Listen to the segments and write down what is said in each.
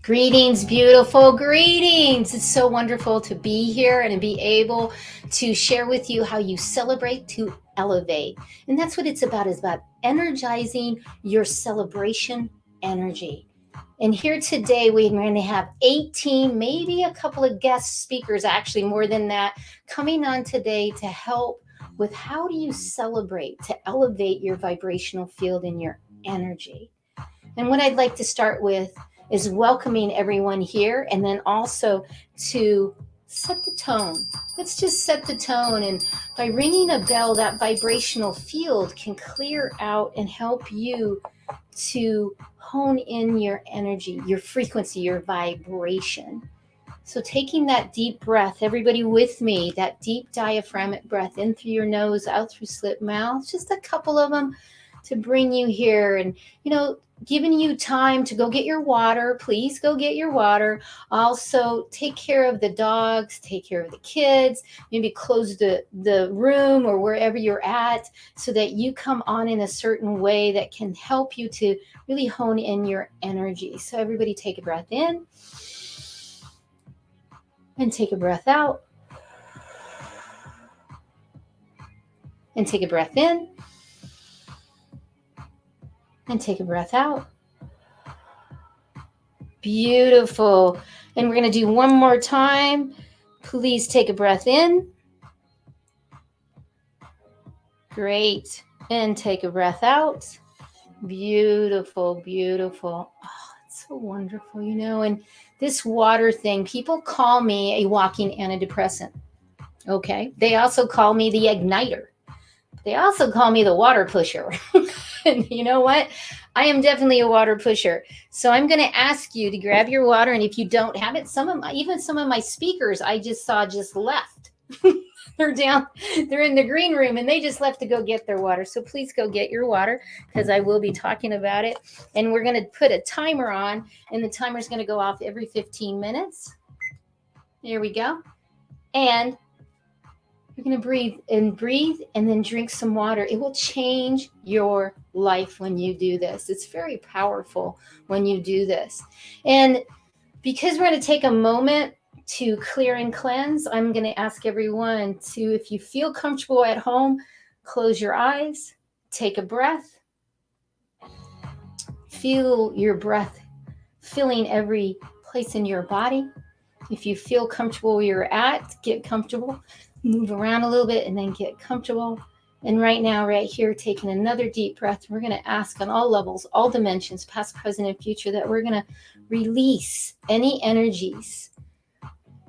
Greetings, beautiful greetings. It's so wonderful to be here and to be able to share with you how you celebrate to elevate. And that's what it's about, is about energizing your celebration energy. And here today, we're going to have 18, maybe a couple of guest speakers, actually more than that, coming on today to help with how do you celebrate to elevate your vibrational field and your energy. And what I'd like to start with is welcoming everyone here and then also to set the tone. Let's just set the tone. And by ringing a bell, that vibrational field can clear out and help you to hone in your energy, your frequency, your vibration. So taking that deep breath, everybody with me, that deep diaphragmatic breath in through your nose, out through slit mouth, just a couple of them to bring you here. And, giving you time to go get your water. Please go get your water. Also, take care of the dogs, take care of the kids, maybe close the room or wherever you're at so that you come on in a certain way that can help you to really hone in your energy. So everybody take a breath in and take a breath out and take a breath in and take a breath out. Beautiful. And we're going to do one more time. Please take a breath in. Great. And take a breath out. Beautiful, beautiful. Oh, it's so wonderful, And this water thing, people call me a walking antidepressant. Okay. They also call me the igniter. They also call me the water pusher. And you know what? I am definitely a water pusher. So I'm going to ask you to grab your water. And if you don't have it, some of my speakers I just saw just left. They're in the green room and they just left to go get their water. So please go get your water because I will be talking about it. And we're going to put a timer on, and the timer is going to go off every 15 minutes. There we go. And you're going to breathe and then drink some water. It will change your life when you do this. It's very powerful when you do this. And because we're going to take a moment to clear and cleanse, I'm going to ask everyone to, if you feel comfortable at home, close your eyes, take a breath, feel your breath filling every place in your body. If you feel comfortable where you're at, get comfortable. Move around a little bit and then get comfortable. And right now, right here, taking another deep breath, we're going to ask on all levels, all dimensions, past, present, and future, that we're going to release any energies,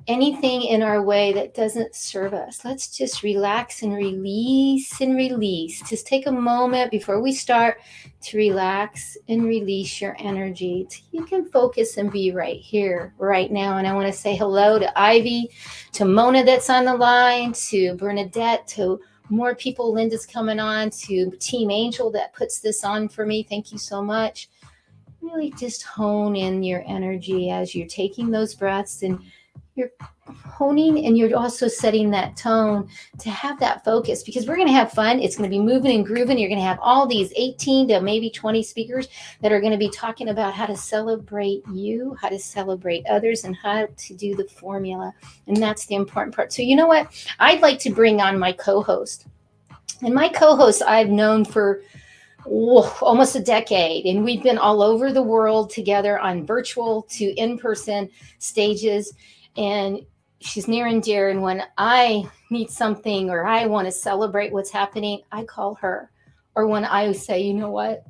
anything in our way that doesn't serve us. Let's just relax and release and release. Just take a moment before we start to relax and release your energy. You can focus and be right here, right now. And I want to say hello to Ivy, to Mona that's on the line, to Bernadette, to more people. Linda's coming on, to Team Angel that puts this on for me. Thank you so much. Really just hone in your energy as you're taking those breaths, and you're honing, and you're also setting that tone to have that focus, because we're going to have fun. It's going to be moving and grooving. You're going to have all these 18 to maybe 20 speakers that are going to be talking about how to celebrate you, how to celebrate others, and how to do the formula. And that's the important part. So you know what? I'd like to bring on my co-host. And my co-host I've known for almost a decade, and we've been all over the world together on virtual to in-person stages. And she's near and dear. And when I need something or I want to celebrate what's happening, I call her. Or when I say, you know what,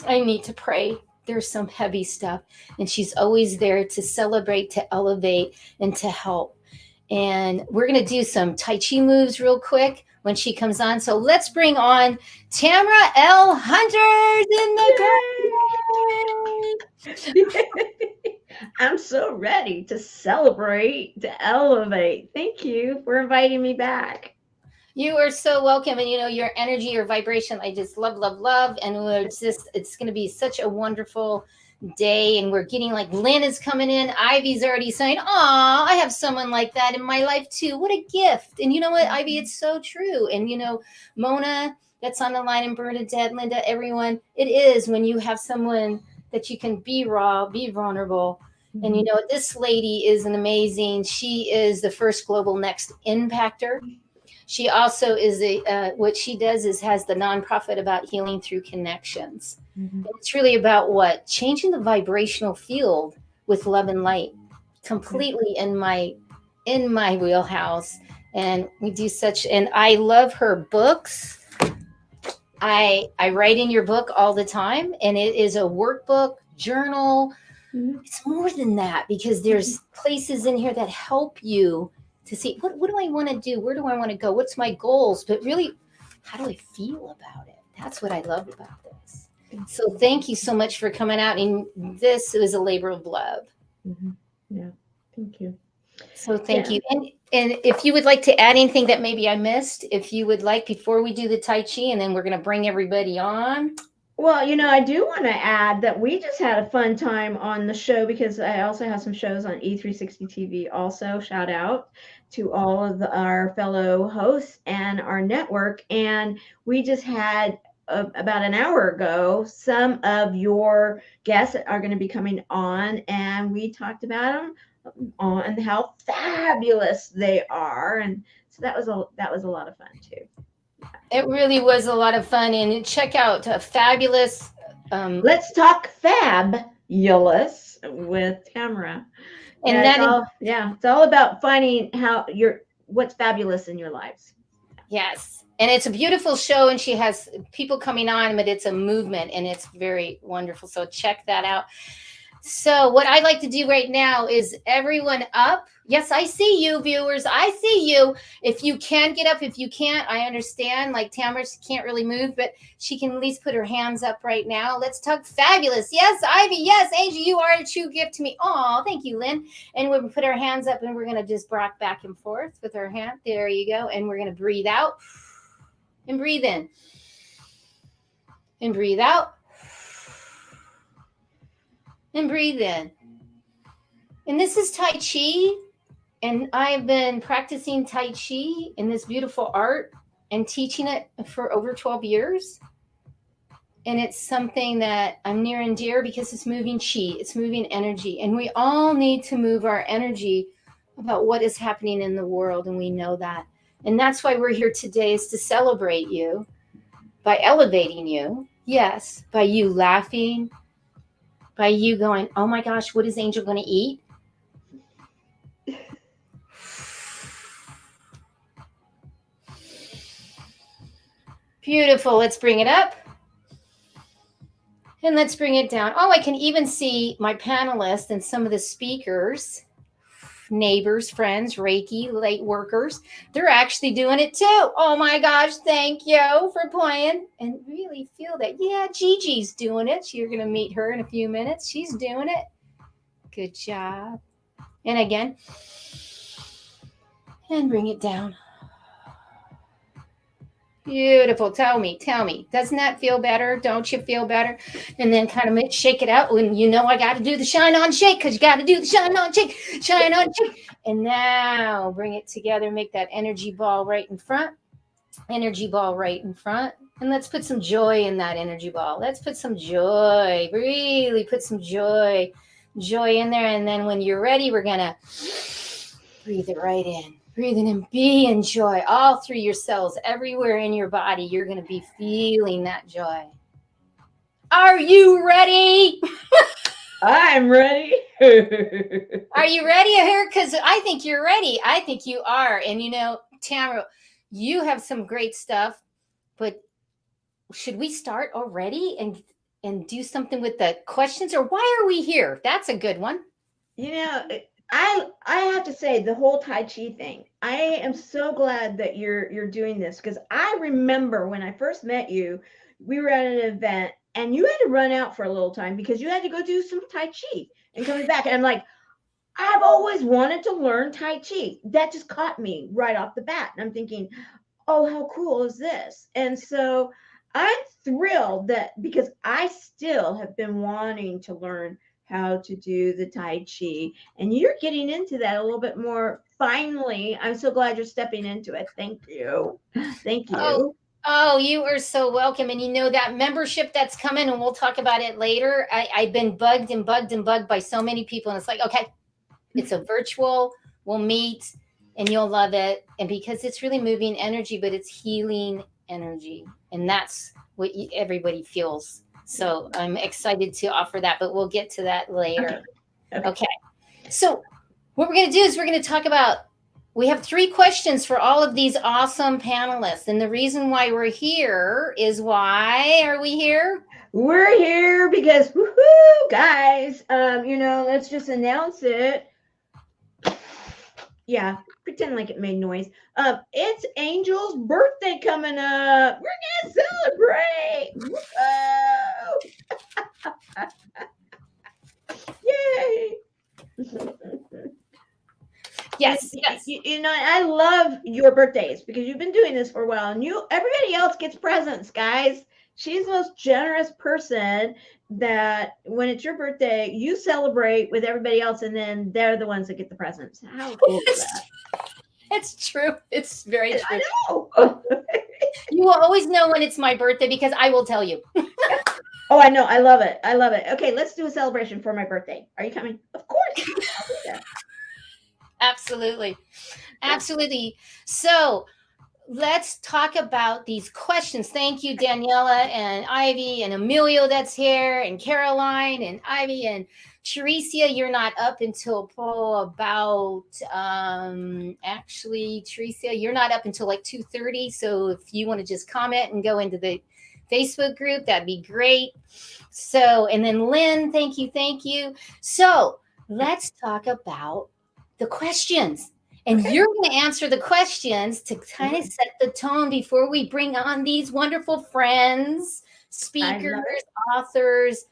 I need to pray, there's some heavy stuff. And she's always there to celebrate, to elevate, and to help. And we're going to do some Tai Chi moves real quick when she comes on. So let's bring on Tamara L. Hunters in the Yay! I'm so ready to celebrate, to elevate. Thank you for inviting me back. You are so welcome. And your energy, your vibration, I just love, love, love. And it's going to be such a wonderful day. And we're getting, like, Lynn is coming in. Ivy's already saying, "Aw, I have someone like that in my life too. What a gift." And you know what, Ivy, it's so true. And Mona that's on the line, and Bernadette, Linda, everyone, it is when you have someone that you can be raw, be vulnerable, And Mhm. this lady is an amazing, she is the first global next impactor. She also is what she does is has the nonprofit about healing through connections. Mhm. And it's really about what? Changing the vibrational field with love and light, Yeah. completely in my wheelhouse. And we do such, and I love her books. I write in your book all the time, and it is a workbook, journal. Mhm. It's more than that because there's places in here that help you to see what do I want to do? Where do I want to go? What's my goals? But really, how do I feel about it? That's what I love about this. Thank So thank you so much for coming out. And this is a labor of love. you. Mhm. Yeah. Thank you. So thank Yeah. you. And if you would like to add anything that maybe I missed, if you would like before we do the Tai Chi, and then we're going to bring everybody on. Well, I do want to add that we just had a fun time on the show because I also have some shows on E360 TV. Also, shout out to all of our fellow hosts and our network. And we just had about an hour ago, some of your guests are going to be coming on, and we talked about them on how fabulous they are. And so that was a lot of fun too. It really was a lot of fun. And check out Fabulous. Let's talk fabulous with Tamara. And Yeah, it's that is, all about finding how what's fabulous in your lives. yes. And it's a beautiful show, and she has people coming on, but it's a movement and it's very wonderful. So check that out. So, what I'd like to do right now is everyone up. Yes, I see you, viewers. I see you. If you can get up, if you can't, I understand. Like Tamara, she can't really move, but she can at least put her hands up right now. Let's talk fabulous. Yes, Ivy. Yes, Angie, you are a true gift to me. Oh, thank you, Lynn. And we'll put our hands up and we're going to just rock back and forth with our hand. There you go. And we're going to breathe out and breathe in and breathe out and breathe in. And this is Tai Chi. And I've been practicing Tai Chi in this beautiful art and teaching it for over 12 years. And it's something that I'm near and dear because it's moving chi, it's moving energy. And we all need to move our energy about what is happening in the world. And we know that. And that's why we're here today, is to celebrate you by elevating you. Yes, by you laughing, by you going, oh my gosh, what is Angel going to eat? Beautiful. Let's bring it up. And let's bring it down. Oh, I can even see my panelists and some of the speakers, neighbors, friends, Reiki, light workers. They're actually doing it too. Oh my gosh, thank you for playing. And really feel that. Yeah, Gigi's doing it. You're going to meet her in a few minutes. She's doing it. Good job. And again, and bring it down. Beautiful. Tell me. Doesn't that feel better? Don't you feel better? And then kind of shake it out when I got to do the shine on shake, because you got to do the shine on shake, shine on shake. And now bring it together. Make that energy ball right in front. Energy ball right in front. And let's put some joy in that energy ball. Let's put some joy. Really put some joy in there. And then when you're ready, we're going to breathe it right in. Breathing and be in joy all through your cells, everywhere in your body. You're going to be feeling that joy. Are you ready? I'm ready. Are you ready here? Because I think you're ready. I think you are. And Tamara, you have some great stuff, but should we start already and do something with the questions, or why are we here? That's a good one. you know, I have to say the whole Tai Chi thing. I am so glad that you're doing this because I remember when I first met you, we were at an event and you had to run out for a little time because you had to go do some Tai Chi and coming back. And I'm like, I've always wanted to learn Tai Chi. That just caught me right off the bat. And I'm thinking, oh, how cool is this? And so I'm thrilled that because I still have been wanting to learn how to do the Tai Chi, and you're getting into that a little bit more finally. I'm so glad you're stepping into it. Thank you. Thank Oh, you. Oh, you are so welcome. And you know that membership that's coming, and we'll talk about it later. I've been bugged and bugged and bugged by so many people, and it's like, okay, it's a virtual, we'll meet, and you'll love it. And because it's really moving energy, but it's healing energy, and that's what everybody feels. So I'm excited to offer that, but we'll get to that Okay. later. Okay. Okay. So what we're going to do is we're going to talk about, we have 3 questions for all of these awesome panelists. And the reason why we're here is, why are we here? We're here because, woohoo, guys, let's just announce it. Yeah, pretend like it made noise. It's Angel's birthday coming up. We're gonna celebrate. Whoa! Yay! And Yes, yes. I love your birthdays because you've been doing this for a while, and everybody else gets presents, guys. She's the most generous person that when it's your birthday, you celebrate with everybody else, and then they're the ones that get the presents. How cool is that? It's true. It's very true. I know. You will always know when it's my birthday because I will tell you. Oh, I know. I love it. I love it. Okay, let's do a celebration for my birthday. Are you coming? Of course. I'll be there. Absolutely. Absolutely. So let's talk about these questions. Thank you, Daniela and Ivy and Emilio that's here, and Caroline and Ivy and Teresia. You're not up until about actually, Teresia, you're not up until like 2:30. So if you want to just comment and go into the Facebook group, that'd be great. So, and then Lynn, thank you, thank you. So let's talk about the questions. And Okay. you're going to answer the questions to kind of set the tone before we bring on these wonderful friends, I speakers, love it. authors,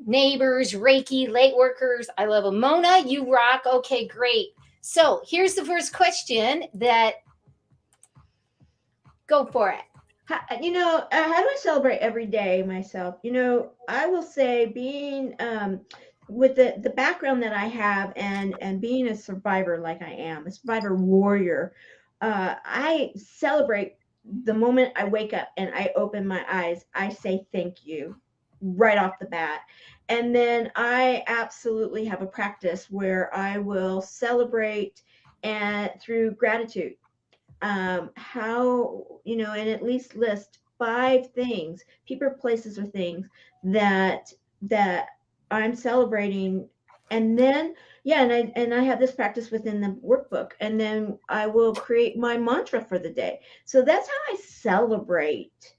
neighbors, Reiki, light workers. I love them. Mona, you rock. Okay, great. So here's the first question that, go for it. How do I celebrate every day myself? I will say being with the background that I have and being a survivor like I am, a survivor warrior, I celebrate the moment I wake up and I open my eyes. I say thank you right off the bat. And then I absolutely have a practice where I will celebrate and through gratitude, and at least list 5 things, people, places, or things that I'm celebrating. And then, yeah, and I have this practice within the workbook, and then I will create my mantra for the day. So that's how I celebrate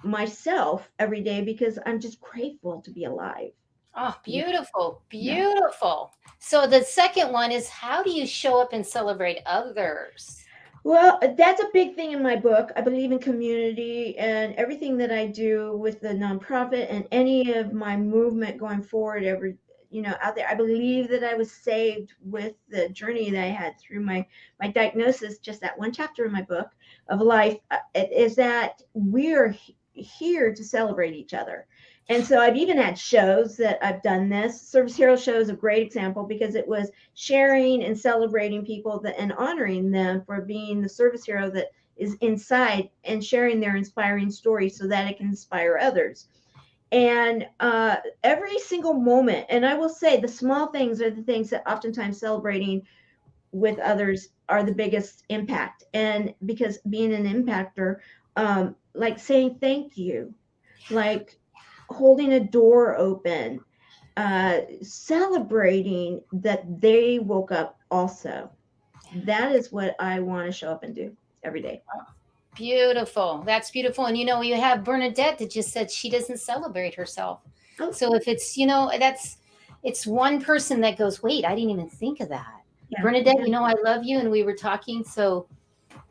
myself every day, because I'm just grateful to be alive. Oh, Yeah. beautiful, Yeah. beautiful. So the second one is, how do you show up and celebrate others? Well, that's a big thing in my book. I believe in community, and everything that I do with the nonprofit and any of my movement going forward, out there. I believe that I was saved with the journey that I had through my diagnosis. Just that one chapter in my book of life, is that we're here to celebrate each other. And so I've even had shows that I've done this. Service Hero Show is a great example, because it was sharing and celebrating people and honoring them for being the service hero that is inside, and sharing their inspiring story so that it can inspire others. And every single moment, and I will say the small things are the things that oftentimes celebrating with others are the biggest impact. And because being an impactor, like saying thank you, like holding a door open, celebrating that they woke up also. That is what I want to show up and do every day. Beautiful. That's beautiful. And you have Bernadette that just said she doesn't celebrate herself. Oh, So if it's, it's one person that goes, wait, I didn't even think of that. yeah, Bernadette, yeah, I love you, and we were talking. So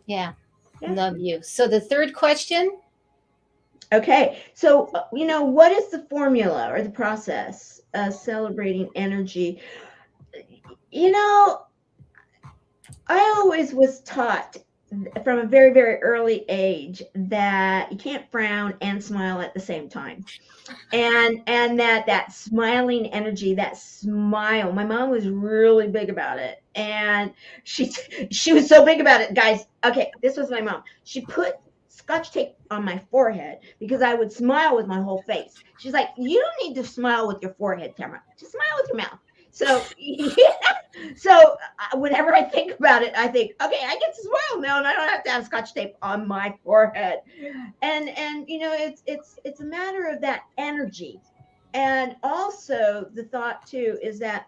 yeah, yeah. love you. So the third question. Okay, so what is the formula or the process of celebrating energy? You know, I always was taught from a very, very early age that you can't frown and smile at the same time. And that smiling energy, that smile, my mom was really big about it. And she she was so big about it, guys. Okay, this was my mom. She put Scotch tape on my forehead because I would smile with my whole face. She's like, you don't need to smile with your forehead, Tamara. Just smile with your mouth. So, yeah. So whenever I think about it, I think, okay, I get to smile now, and I don't have to have Scotch tape on my forehead. And it's a matter of that energy. And also the thought too is that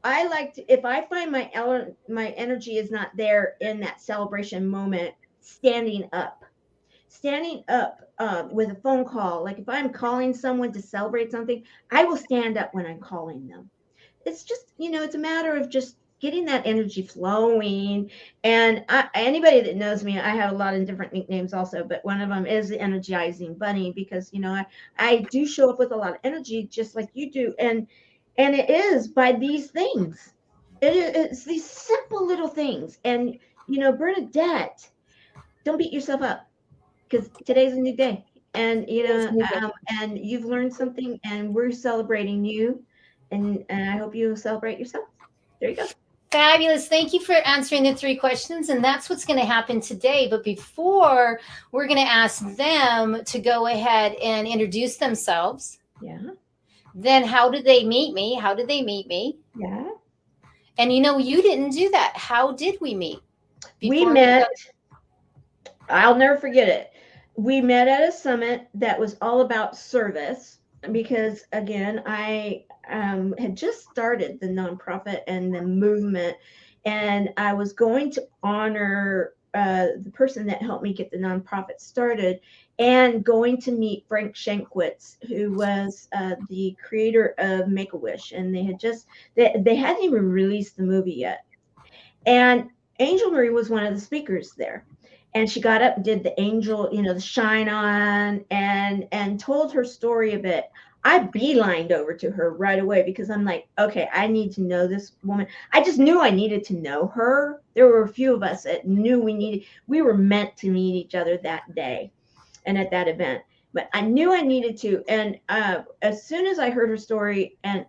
I like to, if I find my energy is not there in that celebration moment, standing up with a phone call. Like if I'm calling someone to celebrate something, I will stand up when I'm calling them. It's just, it's a matter of just getting that energy flowing. And anybody that knows me, I have a lot of different nicknames also, but one of them is the energizing bunny because, I do show up with a lot of energy just like you do. And it is by these things. It's these simple little things. And, Bernadette, don't beat yourself up because today's a new day. And, and you've learned something and we're celebrating you. And I hope you celebrate yourself. There you go. Fabulous. Thank you for answering the 3 questions. And that's what's going to happen today. But before, we're going to ask them to go ahead and introduce themselves. Yeah. Then how did they meet me? How did they meet me? Yeah. And you didn't do that. How did we meet? We met, I'll never forget it. We met at a summit that was all about service because, again, I had just started the nonprofit and the movement, and I was going to honor the person that helped me get the nonprofit started, and going to meet Frank Shankwitz, who was the creator of Make-A-Wish, and they hadn't even released the movie yet. And Angel Marie was one of the speakers there. And she got up and did the angel, the shine on, and told her story a bit. I beelined over to her right away because I'm like, okay, I need to know this woman. I just knew I needed to know her. There were a few of us that knew we were meant to meet each other that day and at that event. But I knew I needed to. And as soon as I heard her story and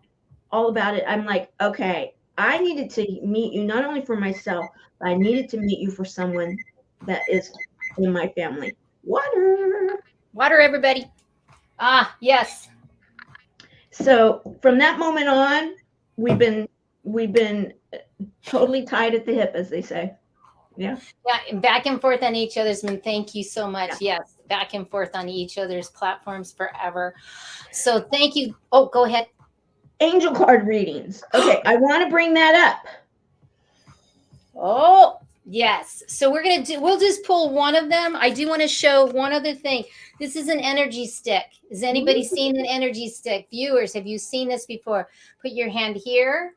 all about it, I'm like, okay, I needed to meet you not only for myself, but I needed to meet you for someone that is in my family. Water. Water, everybody. Ah, yes. So from that moment on, we've been totally tied at the hip, as they say. Yeah. Yeah, and back and forth on each other's. And thank you so much. Yeah. Yes, back and forth on each other's platforms forever. So thank you. Oh, go ahead. Angel card readings. Okay, I want to bring that up. Oh, yes. So we'll just pull one of them. I do want to show one other thing. This is an energy stick. Has anybody seen an energy stick? Viewers, have you seen this before? Put your hand here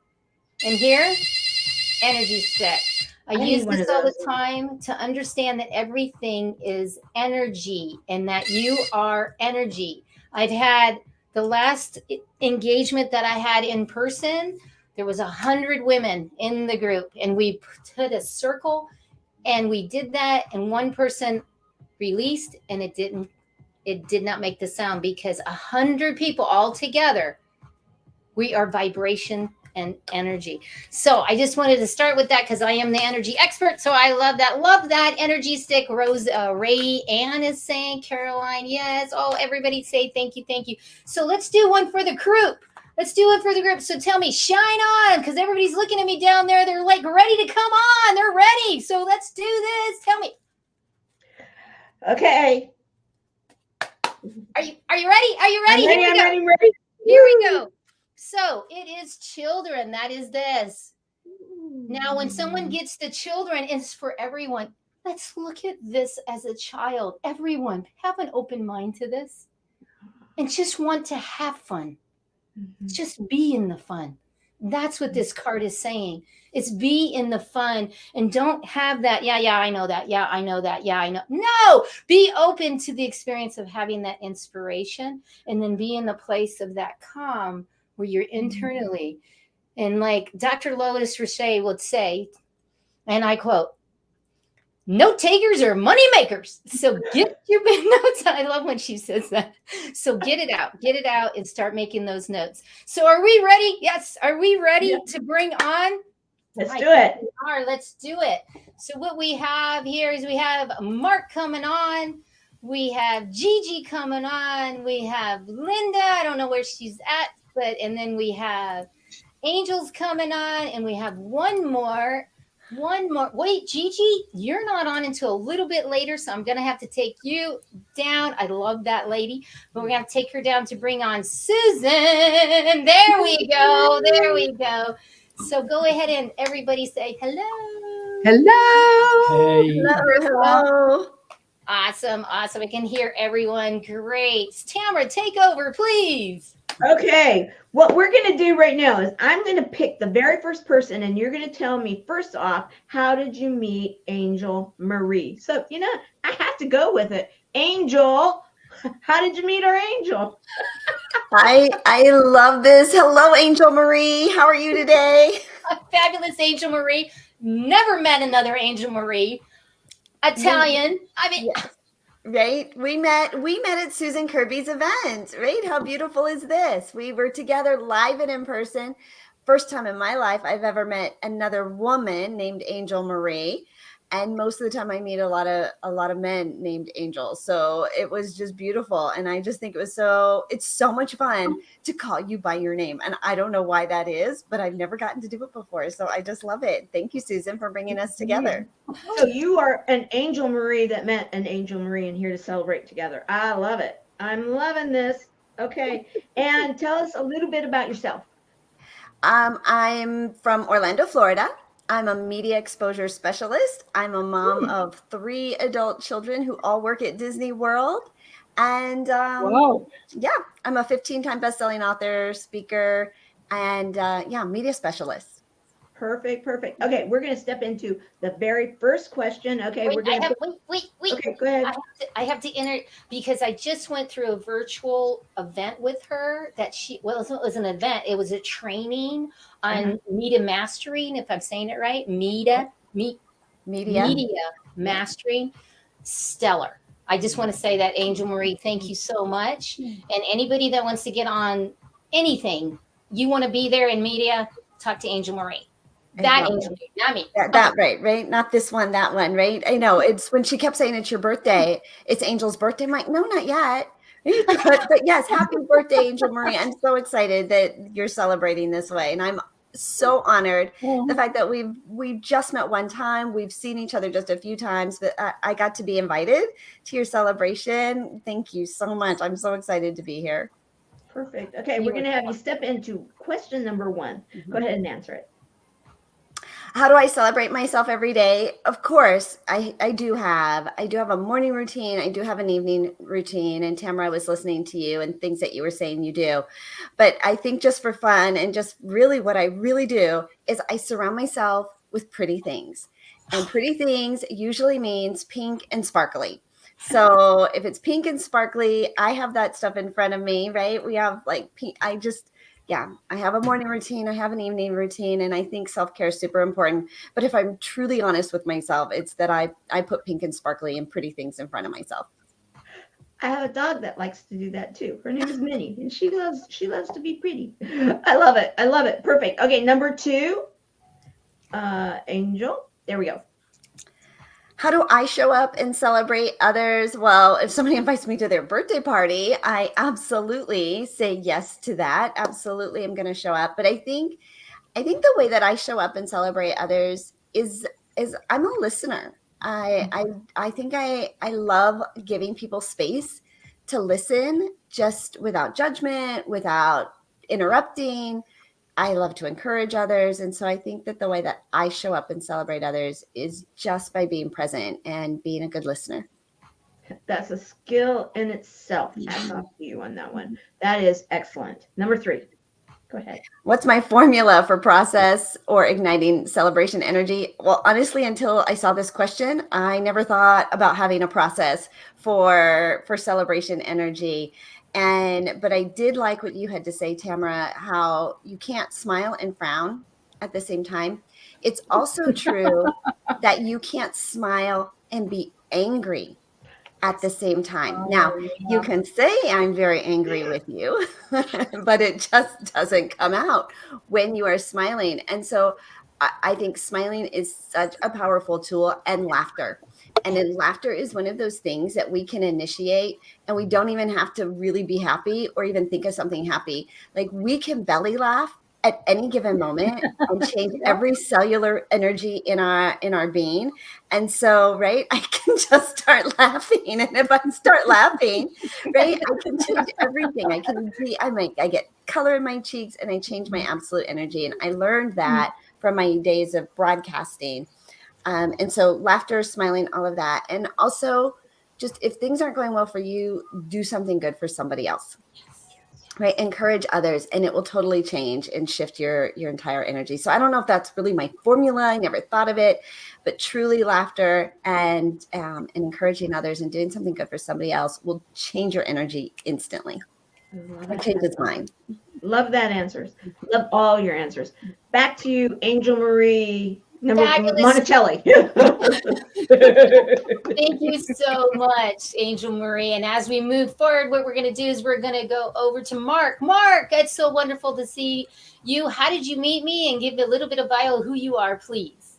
and here. Energy stick. I use this all the time to understand that everything is energy and that you are energy. I've had the last engagement that I had in person, there was 100 women in the group, and we put a circle and we did that, and one person released and it did not make the sound because 100 people all together, we are vibration and energy. So I just wanted to start with that because I am the energy expert. So I love that energy stick. Rose Ray Ann is saying, Caroline, yes. Oh, everybody say thank you. So let's do one for the group. So tell me, shine on, because everybody's looking at me down there. They're like ready to come on. They're ready. So let's do this. Tell me. Okay. Are you ready? I'm ready. Here we go. So it is children. That is this. Now, when someone gets the children, it's for everyone. Let's look at this as a child. Everyone, have an open mind to this and just want to have fun. Just be in the fun. That's what this card is saying. It's be in the fun and don't have that. Yeah, I know that. Yeah, I know that. Yeah, I know. No, be open to the experience of having that inspiration and then be in the place of that calm where you're internally. And like Dr. Lois Richey would say, and I quote, note takers are money makers. So get your big notes. I love when she says that. So get it out and start making those notes. So are we ready? Yes. Are we ready to bring on? Let's do it. Let's do it. So what we have here is we have Mark coming on. We have Gigi coming on. We have Linda. I don't know where she's at, but and then we have Angel's coming on, and we have one more. One more. Wait, Gigi, you're not on until a little bit later, so I'm gonna have to take you down. I love that lady, but we're gonna take her down to bring on Susan. There we go. There we go. So go ahead and everybody say hello. Hello. Hey. Hello. Awesome, awesome. I can hear everyone. Great. Tamara, take over, please. Okay, what we're going to do right now is I'm going to pick the very first person, and you're going to tell me first off, how did you meet Angel Marie? So, I have to go with it. Angel, how did you meet our angel? I love this. Hello, Angel Marie. How are you today? Fabulous Angel Marie. Never met another Angel Marie. Italian. I mean, Yes. Right? We met at Susan Kirby's event, right? How beautiful is this? We were together live and in person. First time in my life I've ever met another woman named Angel Marie. And most of the time I meet a lot of men named Angel. So it was just beautiful. And I just think it's so much fun to call you by your name. And I don't know why that is, but I've never gotten to do it before. So I just love it. Thank you, Susan, for bringing us together. So you are an Angel Marie that met an Angel Marie and here to celebrate together. I love it. I'm loving this. Okay. And tell us a little bit about yourself. I'm from Orlando, Florida. I'm a media exposure specialist. I'm a mom of 3 adult children who all work at Disney World. And Wow. yeah, I'm a 15-time best-selling author, speaker, and media specialist. Perfect. Okay, we're going to step into the very first question. Okay, wait, we're going to wait. Okay, go ahead. I have to enter because I just went through a virtual event with her that it was an event. It was a training on media mastering, if I'm saying it right. Media mastering. Stellar. I just want to say that, Angel Marie, thank you so much. And anybody that wants to get on anything, you want to be there in media, talk to Angel Marie. That Angel Marie, not me. That right? Not this one, that one, right? I know. It's when she kept saying it's your birthday. It's Angel's birthday. I'm like, no, not yet. But yes, happy birthday, Angel Marie. I'm so excited that you're celebrating this way. And I'm so honored. The fact that we've just met one time. We've seen each other just a few times, but I got to be invited to your celebration. Thank you so much. I'm so excited to be here. Perfect. Okay, we're going to have you step into question number 1. Go ahead and answer it. How do I celebrate myself every day? Of course, I do have a morning routine. I do have an evening routine. And Tamara, I was listening to you and things that you were saying you do. But I think just for fun and just really what I really do is I surround myself with pretty things. And pretty things usually means pink and sparkly. So if it's pink and sparkly, I have that stuff in front of me, right? We have like pink. I have a morning routine. I have an evening routine. And I think self-care is super important. But if I'm truly honest with myself, it's that I put pink and sparkly and pretty things in front of myself. I have a dog that likes to do that too. Her name is Minnie, and she loves to be pretty. I love it. Perfect. Okay, number 2, Angel. There we go. How do I show up and celebrate others? Well, if somebody invites me to their birthday party, I absolutely say yes to that. Absolutely, I'm going to show up. But I think the way that I show up and celebrate others is I'm a listener. I think I love giving people space to listen, just without judgment, without interrupting. I love to encourage others. And so I think that the way that I show up and celebrate others is just by being present and being a good listener. That's a skill in itself. Hats off to you on that one. That is excellent. Number 3. Go ahead. What's my formula for process or igniting celebration energy? Well, honestly, until I saw this question, I never thought about having a process for celebration energy. But I did like what you had to say, Tamara, how you can't smile and frown at the same time. It's also true that you can't smile and be angry at the same time. Now, you can say I'm very angry with you, but it just doesn't come out when you are smiling. And so I think smiling is such a powerful tool, and laughter, And then laughter is one of those things that we can initiate, and we don't even have to really be happy or even think of something happy. Like, we can belly laugh at any given moment and change every cellular energy in our being. And so, right, I can just start laughing. And if I start laughing, right, I can change everything. I get color in my cheeks, and I change my absolute energy. And I learned that from my days of broadcasting. And so laughter, smiling, all of that. And also, just if things aren't going well for you, do something good for somebody else. Right? Encourage others, and it will totally change and shift your entire energy. So I don't know if that's really my formula. I never thought of it, but truly laughter and encouraging others and doing something good for somebody else will change your energy instantly. It changes mine. Love that answers. Love all your answers. Back to you, Angel Marie Fabulous. Monticelli. Thank you so much, Angel Marie. And as we move forward, what we're going to do is we're going to go over to Mark. Mark, it's so wonderful to see you. How did you meet me? And give a little bit of bio of who you are, please.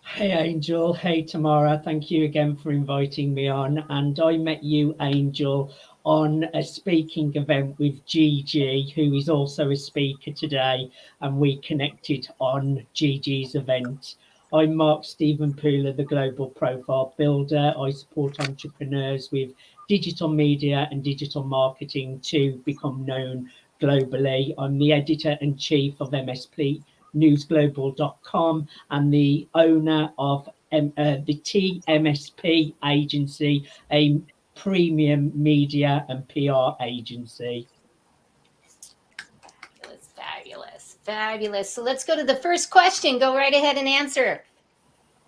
Hey Angel, hey Tamara, thank you again for inviting me on. And I met you, Angel, on a speaking event with Gigi, who is also a speaker today, and we connected on Gigi's event. I'm Mark Stephen Pooler, the Global Profile Builder. I support entrepreneurs with digital media and digital marketing to become known globally. I'm the editor-in-chief of MSP newsglobal.com and the owner of the TMSP agency, a premium media and PR agency. Fabulous, fabulous. So let's go to the first question. Go right ahead and answer.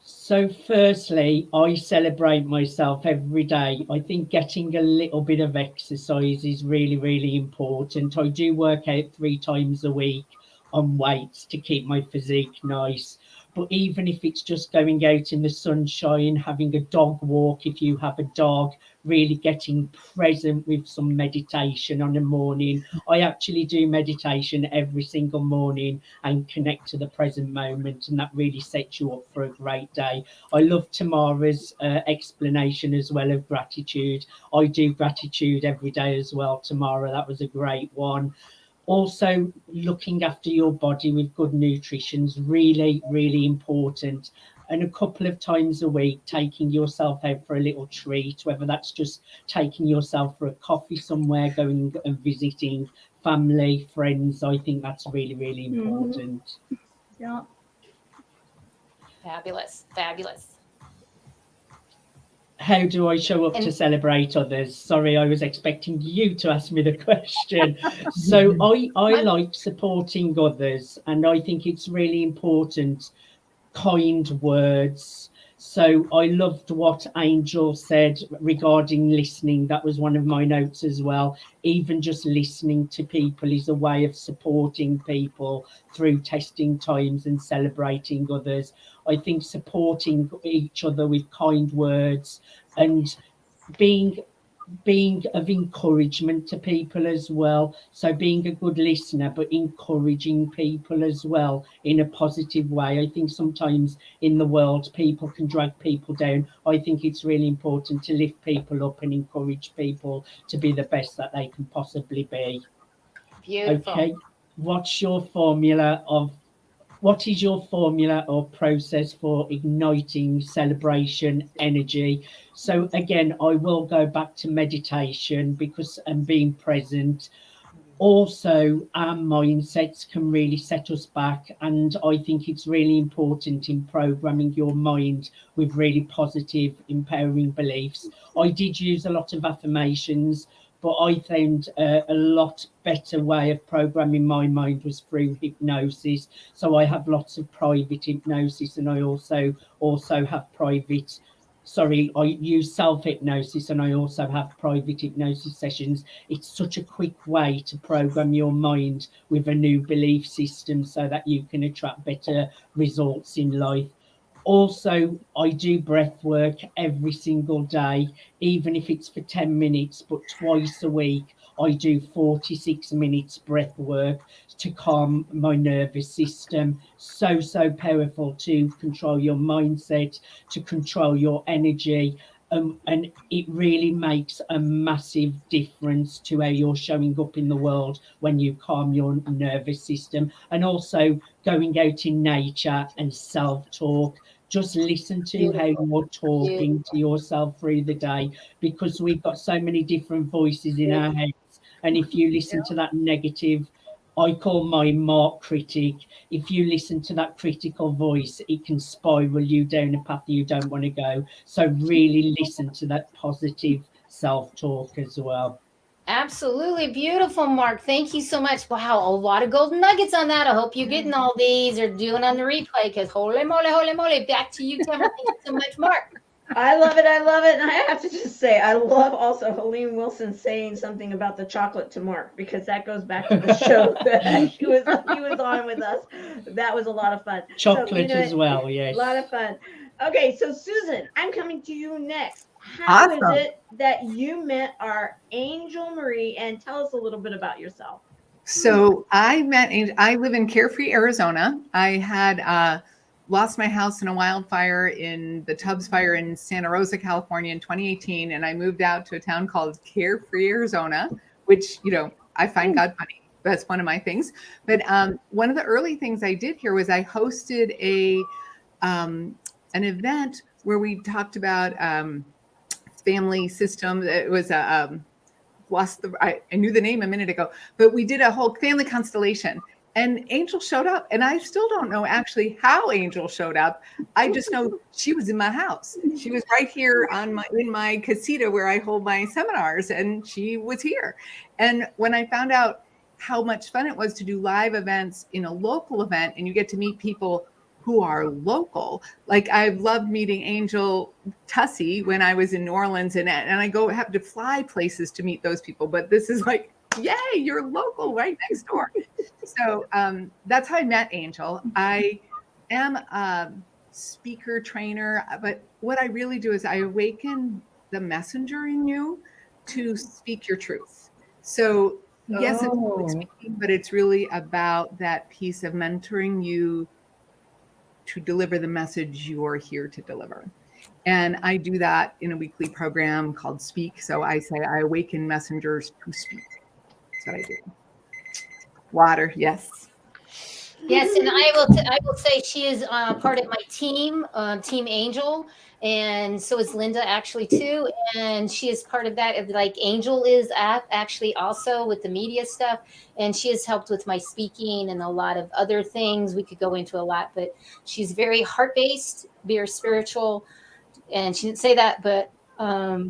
So firstly, I celebrate myself every day. I think getting a little bit of exercise is really, really important. I do work out 3 times a week on weights to keep my physique nice. But even if it's just going out in the sunshine, having a dog walk, if you have a dog, really getting present with some meditation on a morning. I actually do meditation every single morning and connect to the present moment, and that really sets you up for a great day. I love Tamara's explanation as well of gratitude. I do gratitude every day as well, Tamara. That was a great one. Also, looking after your body with good nutrition is really, really important. And a couple of times a week, taking yourself out for a little treat, whether that's just taking yourself for a coffee somewhere, going and visiting family, friends, I think that's really, really important. Yeah. Fabulous, fabulous. How do I show up to celebrate others? Sorry, I was expecting you to ask me the question. So I like supporting others, and I think it's really important. Kind words. So I loved what Angel said regarding listening. That was one of my notes as well. Even just listening to people is a way of supporting people through testing times and celebrating others. I think supporting each other with kind words and being of encouragement to people as well. So being a good listener, but encouraging people as well in a positive way. I think sometimes in the world, people can drag people down. I think it's really important to lift people up and encourage people to be the best that they can possibly be. Beautiful. Okay. What is your formula or process for igniting celebration energy? So again, I will go back to meditation because and being present. Also, our mindsets can really set us back, and I think it's really important in programming your mind with really positive, empowering beliefs. I did use a lot of affirmations, but I found a lot better way of programming my mind was through hypnosis. So I have lots of private hypnosis, and I also have private. Sorry, I use self hypnosis, and I also have private hypnosis sessions. It's such a quick way to program your mind with a new belief system so that you can attract better results in life. Also, I do breath work every single day, even if it's for 10 minutes, but twice a week, I do 46 minutes breath work to calm my nervous system. So powerful to control your mindset, to control your energy. And it really makes a massive difference to how you're showing up in the world when you calm your nervous system. And also going out in nature and self-talk. Just listen to how you're talking to yourself through the day, because we've got so many different voices in our heads. And if you listen to that negative, I call my mark critic, if you listen to that critical voice, it can spiral you down a path you don't want to go. So really listen to that positive self-talk as well. Absolutely beautiful, Mark. Thank you so much. Wow, a lot of golden nuggets on that. I hope you're getting all these or doing on the replay, because holy moly. Back to you, Tamara. Thank you so much, Mark. I love it. I love it. And I have to just say, I love also Helene Wilson saying something about the chocolate to Mark, because that goes back to the show that he was on with us. That was a lot of fun. Chocolate as well, yes. A lot of fun. Okay, so Susan, I'm coming to you next. How is it that you met our Angel Marie, and tell us a little bit about yourself? So I live in Carefree, Arizona. I had lost my house in a wildfire, in the Tubbs fire in Santa Rosa, California in 2018. And I moved out to a town called Carefree, Arizona, which, I find God funny. That's one of my things. But one of the early things I did here was I hosted an event where we talked about family system. It was I knew the name a minute ago, but we did a whole family constellation, and Angel showed up, and I still don't know actually how Angel showed up. I just know she was in my house. She was right here in my casita where I hold my seminars, and she was here. And when I found out how much fun it was to do live events in a local event, and you get to meet people who are local. Like I've loved meeting Angel Tussey when I was in New Orleans, and I have to fly places to meet those people. But this is like, yay, you're local right next door. So that's how I met Angel. I am a speaker trainer, but what I really do is I awaken the messenger in you to speak your truth. So yes, it's public speaking, but it's really about that piece of mentoring you to deliver the message you're here to deliver. And I do that in a weekly program called Speak. So I say I awaken messengers to speak. That's what I do. Water, yes. Yes, and I will say she is part of my team, Team Angel, and so is Linda actually too. And she is part of that. Like Angel is actually also with the media stuff, and she has helped with my speaking and a lot of other things. We could go into a lot, but she's very heart-based, very spiritual, and she didn't say that, but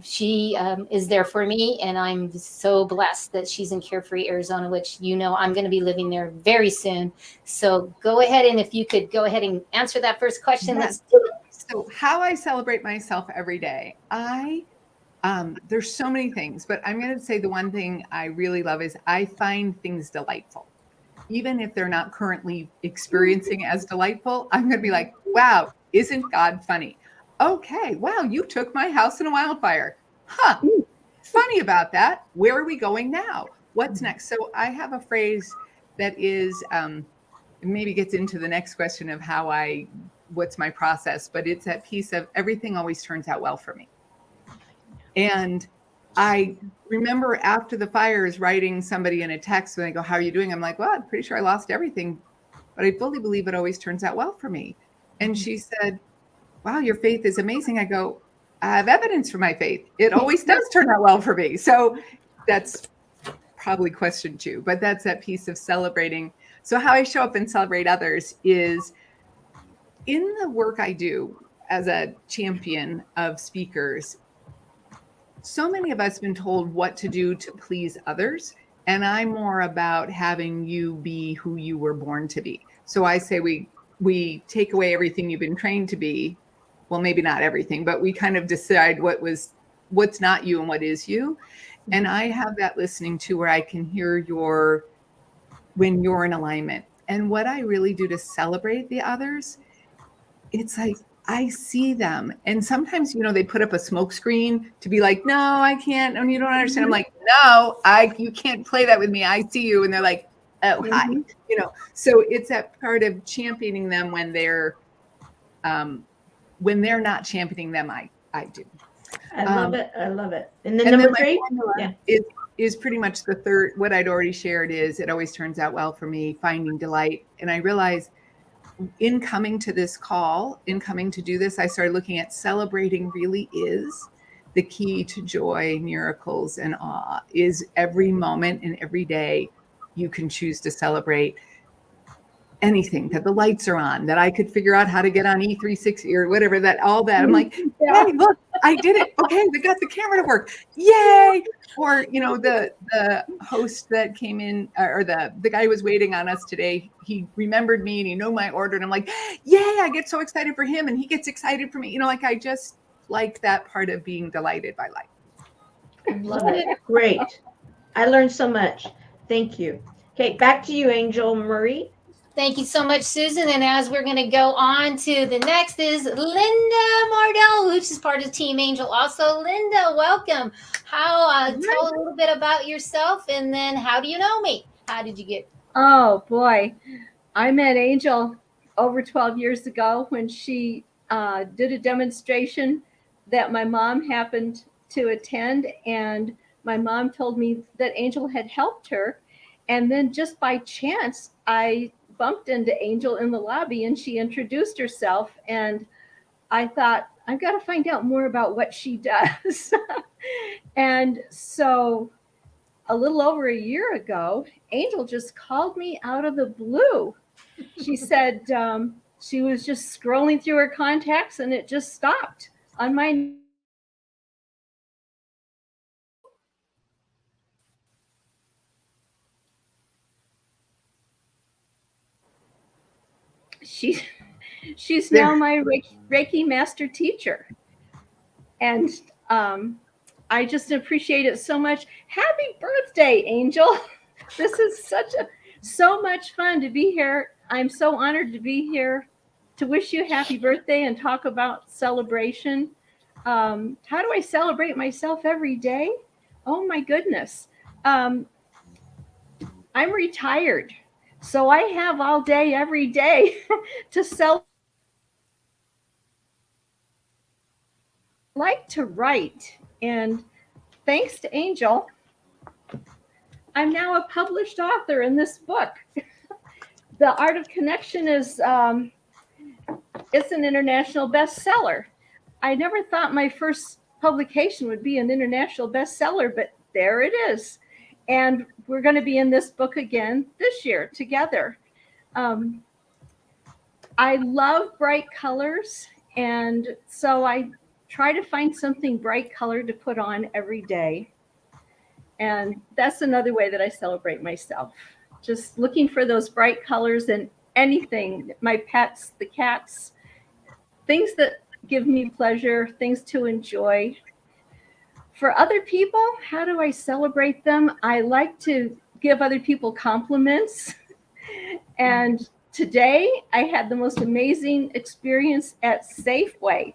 she is there for me, and I'm so blessed that she's in Carefree, Arizona, which I'm going to be living there very soon. So go ahead, and if you could go ahead and answer that first question. Yes. Let's do it. So how I celebrate myself every day, there's so many things, but I'm going to say the one thing I really love is I find things delightful. Even if they're not currently experiencing as delightful, I'm going to be like, wow, isn't God funny? Okay, wow, you took my house in a wildfire. Huh, funny about that. Where are we going now? What's next? So I have a phrase that is, maybe gets into the next question of what's my process, but it's that piece of everything always turns out well for me. And I remember after the fires writing somebody in a text when they go, how are you doing? I'm like, well, I'm pretty sure I lost everything, but I fully believe it always turns out well for me. And she said, wow, your faith is amazing. I go, I have evidence for my faith. It always does turn out well for me. So that's probably question 2, but that's that piece of celebrating. So how I show up and celebrate others is in the work I do as a champion of speakers. So many of us have been told what to do to please others. And I'm more about having you be who you were born to be. So I say we take away everything you've been trained to be. Well, maybe not everything, but we kind of decide what's not you and what is you. And I have that listening to where I can hear when you're in alignment. And what I really do to celebrate the others, it's like, I see them. And sometimes, they put up a smoke screen to be like, no, I can't. And you don't understand. I'm like, no, you can't play that with me. I see you. And they're like, Oh, hi. Mhm. So it's that part of championing them when they're not championing them. I do. I love Um, it. I love it. And then and then number my 3? formula Yeah. is pretty much the third. What I'd already shared is it always turns out well for me, finding delight. And I realized in coming to this call, in coming to do this, I started looking at celebrating really is the key to joy, miracles, and awe. Is every moment and every day you can choose to celebrate anything, that the lights are on, that I could figure out how to get on E360 or whatever, that all that. I'm like, Yeah. hey, look, I did it. Okay, we got the camera to work. Yay. Or, the host that came in, or the guy who was waiting on us today, he remembered me and he knew my order. And I'm like, yay, I get so excited for him and he gets excited for me. Like, I just like that part of being delighted by life. Love it. Great. I learned so much. Thank you. Okay, back to you, Angel Marie. Thank you so much, Susan. And as we're going to go on to the next is Linda Mardell, which is part of Team Angel. Also, Linda, welcome. Tell a little bit about yourself, and then how do you know me? How did you get? Oh boy, I met Angel over 12 years ago when she did a demonstration that my mom happened to attend, and my mom told me that Angel had helped her. And then just by chance, I bumped into Angel in the lobby and she introduced herself. And I thought, I've got to find out more about what she does. And so a little over a year ago, Angel just called me out of the blue. She said she was just scrolling through her contacts and it just stopped on my. She, she's now my Reiki master teacher. And I just appreciate it so much. Happy birthday, Angel. This is so much fun to be here. I'm so honored to be here to wish you happy birthday and talk about celebration. How do I celebrate myself every day? Oh my goodness. I'm retired, so I have all day, every day to celebrate. I like to write, and thanks to Angel, I'm now a published author in this book. The Art of Connection is it's an international bestseller. I never thought my first publication would be an international bestseller, but there it is. And we're going to be in this book again this year together. I love bright colors, and so I try to find something bright colored to put on every day. And that's another way that I celebrate myself. Just looking for those bright colors in anything, my pets, the cats, things that give me pleasure, things to enjoy. For other people, how do I celebrate them? I like to give other people compliments. And today I had the most amazing experience at Safeway.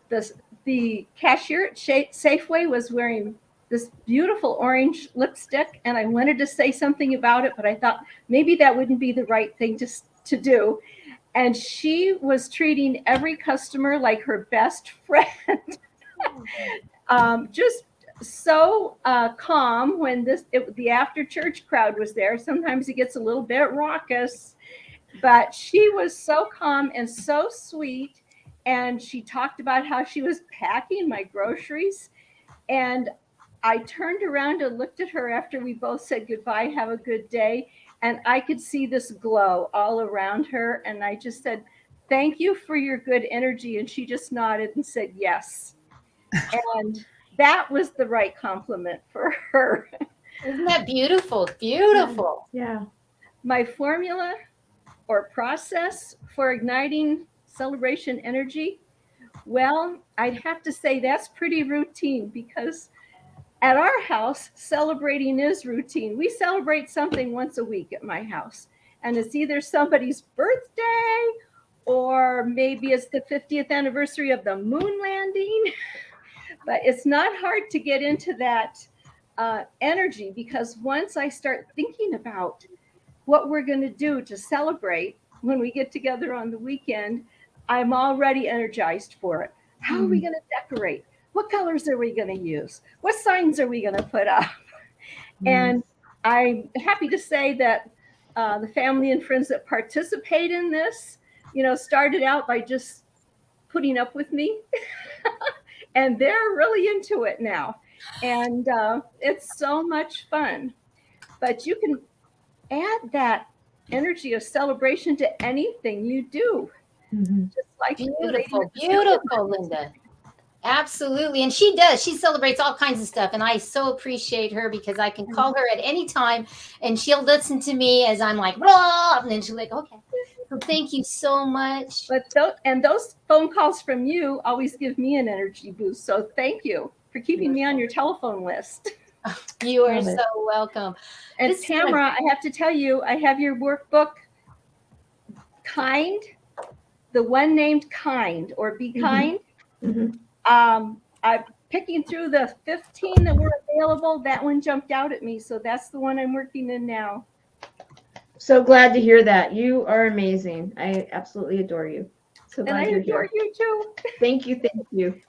The cashier at Safeway was wearing this beautiful orange lipstick, and I wanted to say something about it, but I thought maybe that wouldn't be the right thing to do. And she was treating every customer like her best friend. Just so calm when the after church crowd was there. Sometimes it gets a little bit raucous, but she was so calm and so sweet. And she talked about how she was packing my groceries. And I turned around and looked at her after we both said goodbye, have a good day. And I could see this glow all around her. And I just said, thank you for your good energy. And she just nodded and said, yes. And that was the right compliment for her. Isn't that beautiful? Beautiful. Yeah. My formula or process for igniting celebration energy, well, I'd have to say that's pretty routine, because at our house, celebrating is routine. We celebrate something once a week at my house, and it's either somebody's birthday or maybe it's the 50th anniversary of the moon landing. But it's not hard to get into that energy, because once I start thinking about what we're going to do to celebrate when we get together on the weekend, I'm already energized for it. How are we going to decorate? What colors are we going to use? What signs are we going to put up? And I'm happy to say that the family and friends that participate in this, started out by just putting up with me. And they're really into it now. And it's so much fun. But you can add that energy of celebration to anything you do. Just like Beautiful, Linda. Absolutely. And she does. She celebrates all kinds of stuff. And I so appreciate her because I can call her at any time and she'll listen to me as I'm like, blah, and then she'll like, okay. So thank you so much. But those phone calls from you always give me an energy boost. So thank you for keeping me on your telephone list. You are so welcome. And Tamara, I have to tell you, I have your workbook, Kind, the one named Kind or Be Kind. I'm picking through the 15 that were available. That one jumped out at me. So that's the one I'm working in now. So glad to hear that. You are amazing. I absolutely adore you. So glad and I adore you too. Thank you.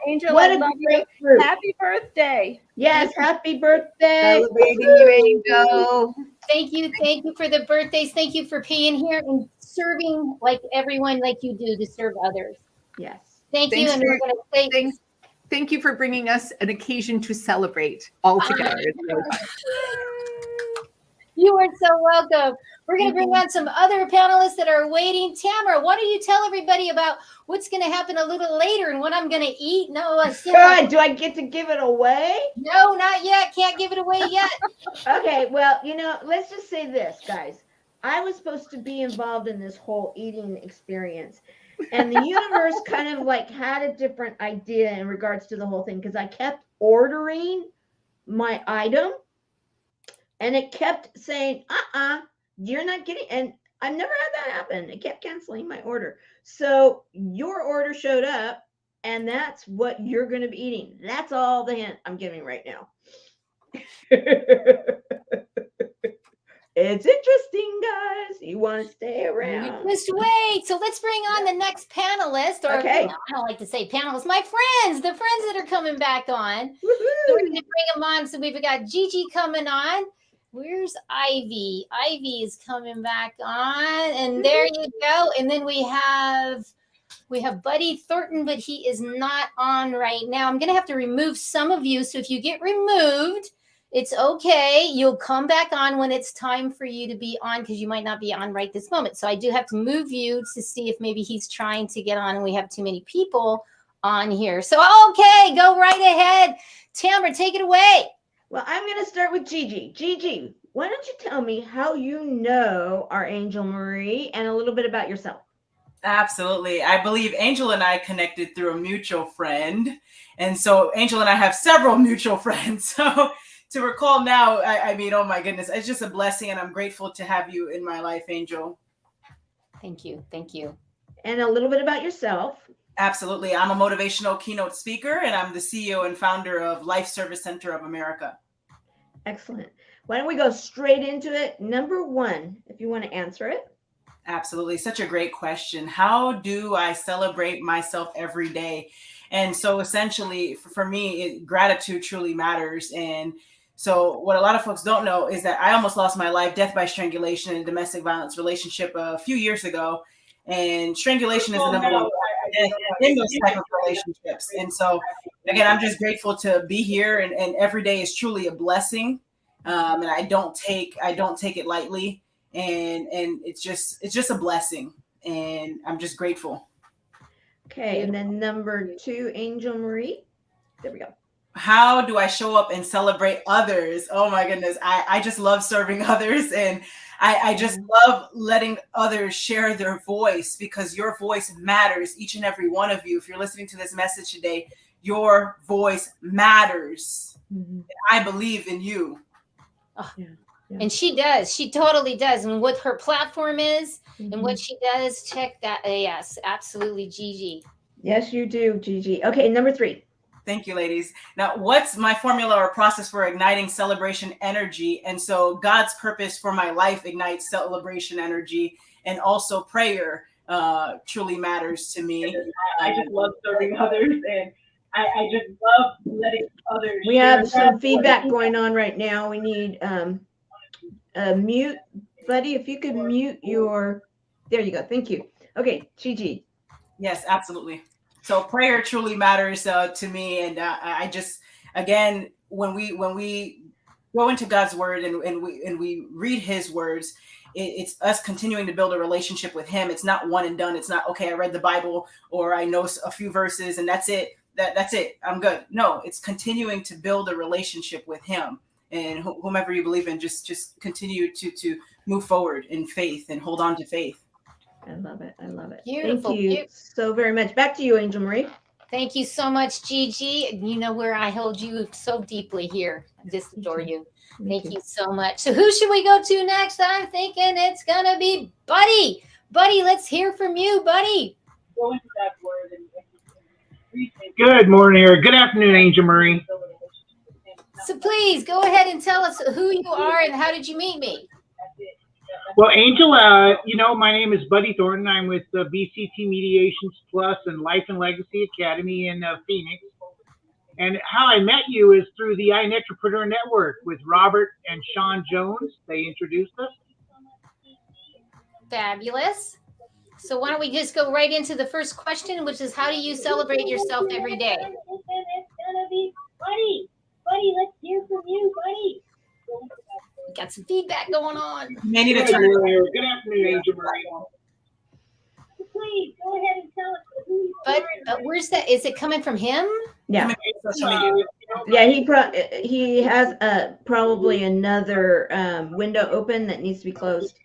Angel, what I a love great you. group. Happy birthday. Yes, happy birthday. Celebrating you, Angel. Thank you for the birthdays. Thank you for being here and serving like everyone like you do to serve others. Yes. Thank you. And we're going to say thank you for bringing us an occasion to celebrate all together. You are so welcome. We're going to bring on some other panelists that are waiting. Tamara, why don't you tell everybody about what's going to happen a little later and what I'm going to eat? No, I still Good. Do I get to give it away? No, not yet. Can't give it away yet. Okay. Well, let's just say this, guys. I was supposed to be involved in this whole eating experience. And the universe kind of like had a different idea in regards to the whole thing because I kept ordering my item and it kept saying, you're not getting, and I've never had that happen. It kept canceling my order. So your order showed up and that's what you're going to be eating. That's all the hint I'm giving right now. It's interesting, guys. You want to stay around. Just wait. So let's bring on the next panelist, or okay. I don't like to say panelists, my friends, the friends that are coming back on. So we're going to bring them on. So we've got Gigi coming on. Where's Ivy? Ivy is coming back on, and there you go. And then we have Buddy Thornton, but he is not on right now. I'm going to have to remove some of you. So if you get removed, it's okay. You'll come back on when it's time for you to be on because you might not be on right this moment. So I do have to move you to see if maybe he's trying to get on and we have too many people on here. So, okay, go right ahead. Tamara, take it away. Well, I'm going to start with Gigi. Gigi, why don't you tell me how you know our Angel Marie and a little bit about yourself? Absolutely. I believe Angel and I connected through a mutual friend. And so Angel and I have several mutual friends. So to recall now, I mean, oh my goodness, it's just a blessing. And I'm grateful to have you in my life, Angel. Thank you. Thank you. And a little bit about yourself. Absolutely. I'm a motivational keynote speaker, and I'm the CEO and founder of Life Service Center of America. Excellent. Why don't we go straight into it? Number one, if you want to answer it. Absolutely. Such a great question. How do I celebrate myself every day? And so essentially, for me, gratitude truly matters. And so what a lot of folks don't know is that I almost lost my life, death by strangulation in a domestic violence relationship a few years ago. And strangulation is the number one in those type of relationships. And so, again, I'm just grateful to be here, and every day is truly a blessing. And I don't take it lightly. And it's just a blessing, and I'm just grateful. Okay, and then number two, Angel Marie. There we go. How do I show up and celebrate others? Oh my goodness, I just love serving others, and I just love letting others share their voice, because your voice matters, each and every one of you. If you're listening to this message today, your voice matters. Mm-hmm. I believe in you. Oh. Yeah. Yeah. And she does. She totally does. And what her platform is and what she does, check that. Yes, absolutely, Gigi. Yes, you do, Gigi. Okay, number three. Thank you, ladies. Now, what's my formula or process for igniting celebration energy? And so God's purpose for my life ignites celebration energy, and also prayer truly matters to me. I just love serving others, and I just love letting others. We have some feedback going on right now. We need a mute, buddy. If you could mute your, there you go. Thank you. Okay, Gigi. Yes, absolutely. So prayer truly matters to me, and I just, again, when we go into God's word and we read His words, it's us continuing to build a relationship with Him. It's not one and done. It's not, okay, I read the Bible or I know a few verses and that's it. That's it. I'm good. No, it's continuing to build a relationship with Him, and whomever you believe in, just continue to move forward in faith and hold on to faith. I love it. I love it. Beautiful. Thank you so very much. Back to you, Angel Marie. Thank you so much, Gigi. You know where I hold you so deeply here. I just adore you. Thank you so much. So who should we go to next? I'm thinking it's going to be Buddy. Buddy, let's hear from you, Buddy. Go into that word and Good morning or good afternoon, Angel Marie. So please go ahead and tell us who you are and how did you meet me? Well, Angel, my name is Buddy Thornton. I'm with BCT Mediations Plus and Life and Legacy Academy in Phoenix. And how I met you is through the Entrepreneur Network with Robert and Sean Jones. They introduced us. Fabulous. So why don't we just go right into the first question, which is how do you celebrate yourself every day? it's gonna be Buddy. Buddy, let's hear from you, Buddy. We got some feedback going on. You may need to turn it on. Good afternoon, Angel Marie. Please go ahead and tell us who you are. But where's that? Is it coming from him? Yeah. Yeah, he has probably another window open that needs to be closed.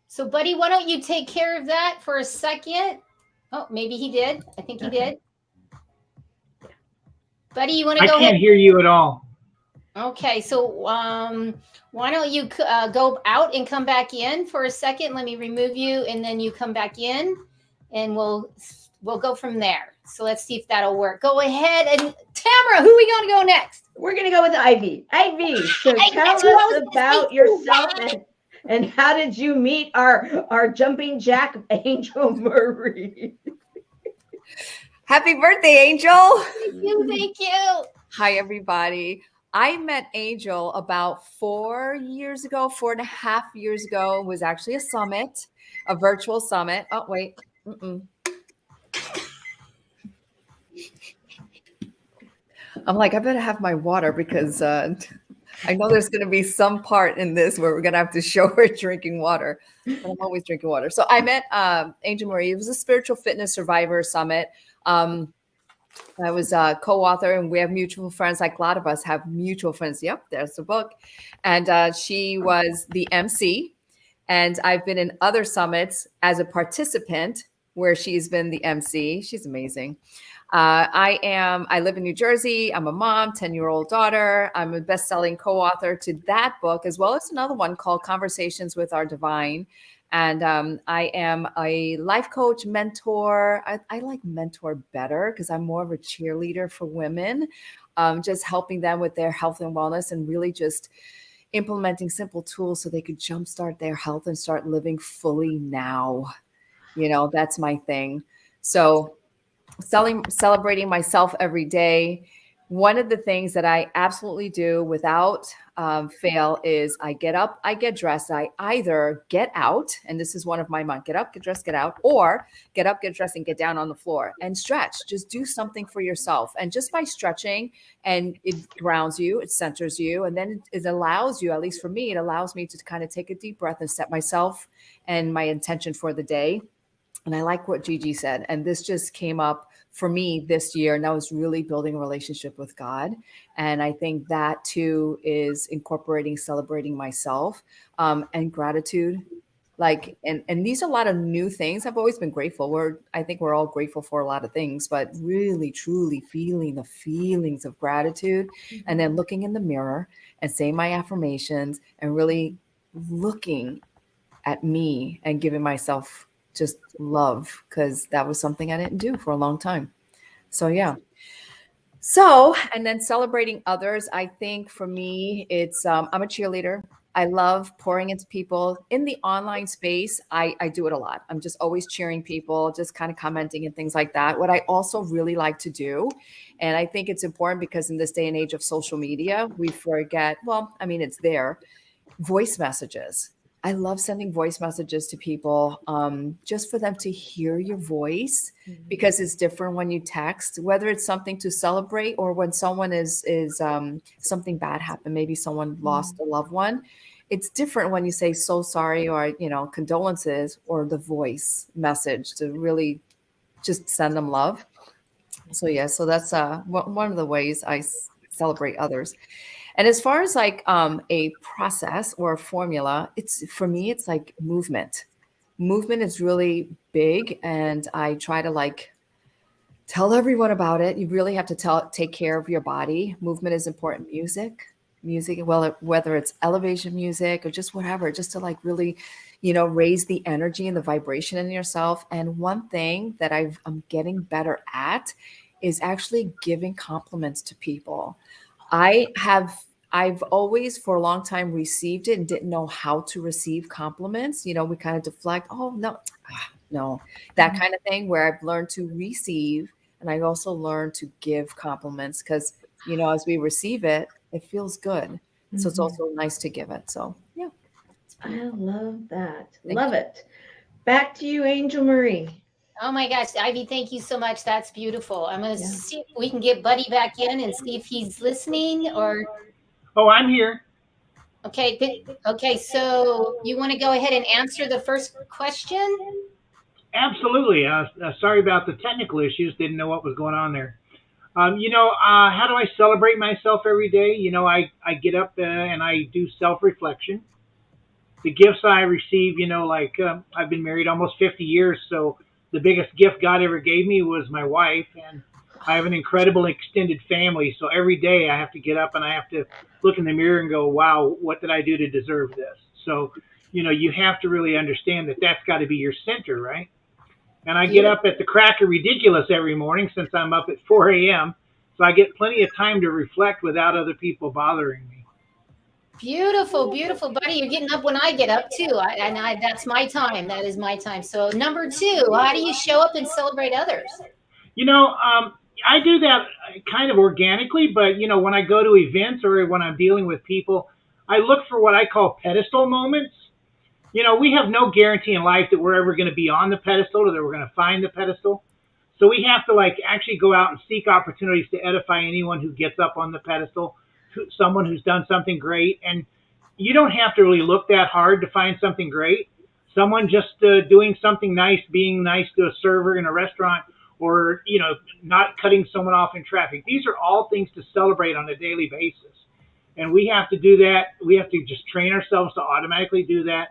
So, Buddy, why don't you take care of that for a second? Oh, maybe he did. I think he did. Buddy, you want to go ahead? I can't hear you at all. Okay, so why don't you go out and come back in for a second? Let me remove you, and then you come back in, and we'll go from there. So let's see if that'll work. Go ahead, and Tamara, who are we going to go next? We're going to go with Ivy. Ivy, so tell us about yourself and how did you meet our jumping jack, Angel Marie? Happy birthday, Angel. Thank you. Hi, everybody. I met Angel about 4.5 years ago. It was actually a summit, a virtual summit. Oh, wait. I'm like, I better have my water because I know there's going to be some part in this where we're going to have to show her drinking water. But I'm always drinking water. So I met Angel Marie. It was a spiritual fitness survivor summit. I was a co-author, and we have mutual friends. Like a lot of us have mutual friends. Yep, there's the book. And she was the MC. And I've been in other summits as a participant where she's been the MC. She's amazing. I live in New Jersey. I'm a mom, 10-year-old daughter. I'm a best-selling co-author to that book, as well as another one called Conversations with Our Divine. And I am a life coach, mentor. I like mentor better because I'm more of a cheerleader for women, just helping them with their health and wellness and really just implementing simple tools so they could jumpstart their health and start living fully now. That's my thing. So celebrating myself every day. One of the things that I absolutely do without fail is I get up, I get dressed. I either get out, and this is one of my get up, get dressed, get out, or get up, get dressed, and get down on the floor and stretch. Just do something for yourself. And just by stretching, and it grounds you, it centers you, and then it allows you, at least for me, it allows me to kind of take a deep breath and set myself and my intention for the day. And I like what Gigi said. And this just came up for me this year. And I was really building a relationship with God. And I think that too is incorporating, celebrating myself and gratitude. And these are a lot of new things. I've always been grateful. I think we're all grateful for a lot of things, but really, truly feeling the feelings of gratitude and then looking in the mirror and saying my affirmations and really looking at me and giving myself just love, because that was something I didn't do for a long time. So yeah. So, and then celebrating others, I think for me, it's I'm a cheerleader. I love pouring into people in the online space. I do it a lot. I'm just always cheering people, just kind of commenting and things like that. What I also really like to do, and I think it's important because in this day and age of social media, we forget, well, I mean, it's there, voice messages. I love sending voice messages to people just for them to hear your voice because it's different when you text, whether it's something to celebrate or when someone is something bad happened, maybe someone lost a loved one. It's different when you say so sorry or condolences or the voice message to really just send them love. So yeah, so that's one of the ways I celebrate others. And as far as like a process or a formula, it's for me, it's like movement. Movement is really big, and I try to like tell everyone about it. You really have to take care of your body. Movement is important. Music, well, whether it's elevation music or just whatever, just to like really, raise the energy and the vibration in yourself. And one thing that I'm getting better at is actually giving compliments to people. I've always for a long time received it and didn't know how to receive compliments. We kind of deflect, oh no, no, that kind of thing, where I've learned to receive and I also learned to give compliments because, as we receive it, it feels good. So it's also nice to give it. So yeah. I love that. Thank Love it. Back to you, Angel Marie. Oh my gosh, Ivy, thank you so much. That's beautiful. I'm going to Yeah. see if we can get Buddy back in and see if he's listening or. Oh, I'm here. Okay, so you want to go ahead and answer the first question? Absolutely. Sorry about the technical issues. Didn't know what was going on there. How do I celebrate myself every day? I get up and I do self-reflection. The gifts I receive, I've been married almost 50 years, so the biggest gift God ever gave me was my wife, and I have an incredible extended family. So every day I have to get up and I have to look in the mirror and go, wow, what did I do to deserve this? So, you have to really understand that that's got to be your center, right? And I get up at the crack of ridiculous every morning since I'm up at 4 a.m. So I get plenty of time to reflect without other people bothering me. Beautiful, beautiful, Buddy. You're getting up when I get up too. That's my time. That is my time. So number two, how do you show up and celebrate others? I do that kind of organically, but when I go to events or when I'm dealing with people, I look for what I call pedestal moments. We have no guarantee in life that we're ever going to be on the pedestal or that we're going to find the pedestal. So we have to actually go out and seek opportunities to edify anyone who gets up on the pedestal, someone who's done something great. And you don't have to really look that hard to find something great. Someone just doing something nice, being nice to a server in a restaurant, or not cutting someone off in traffic. These are all things to celebrate on a daily basis. And we have to do that. We have to just train ourselves to automatically do that.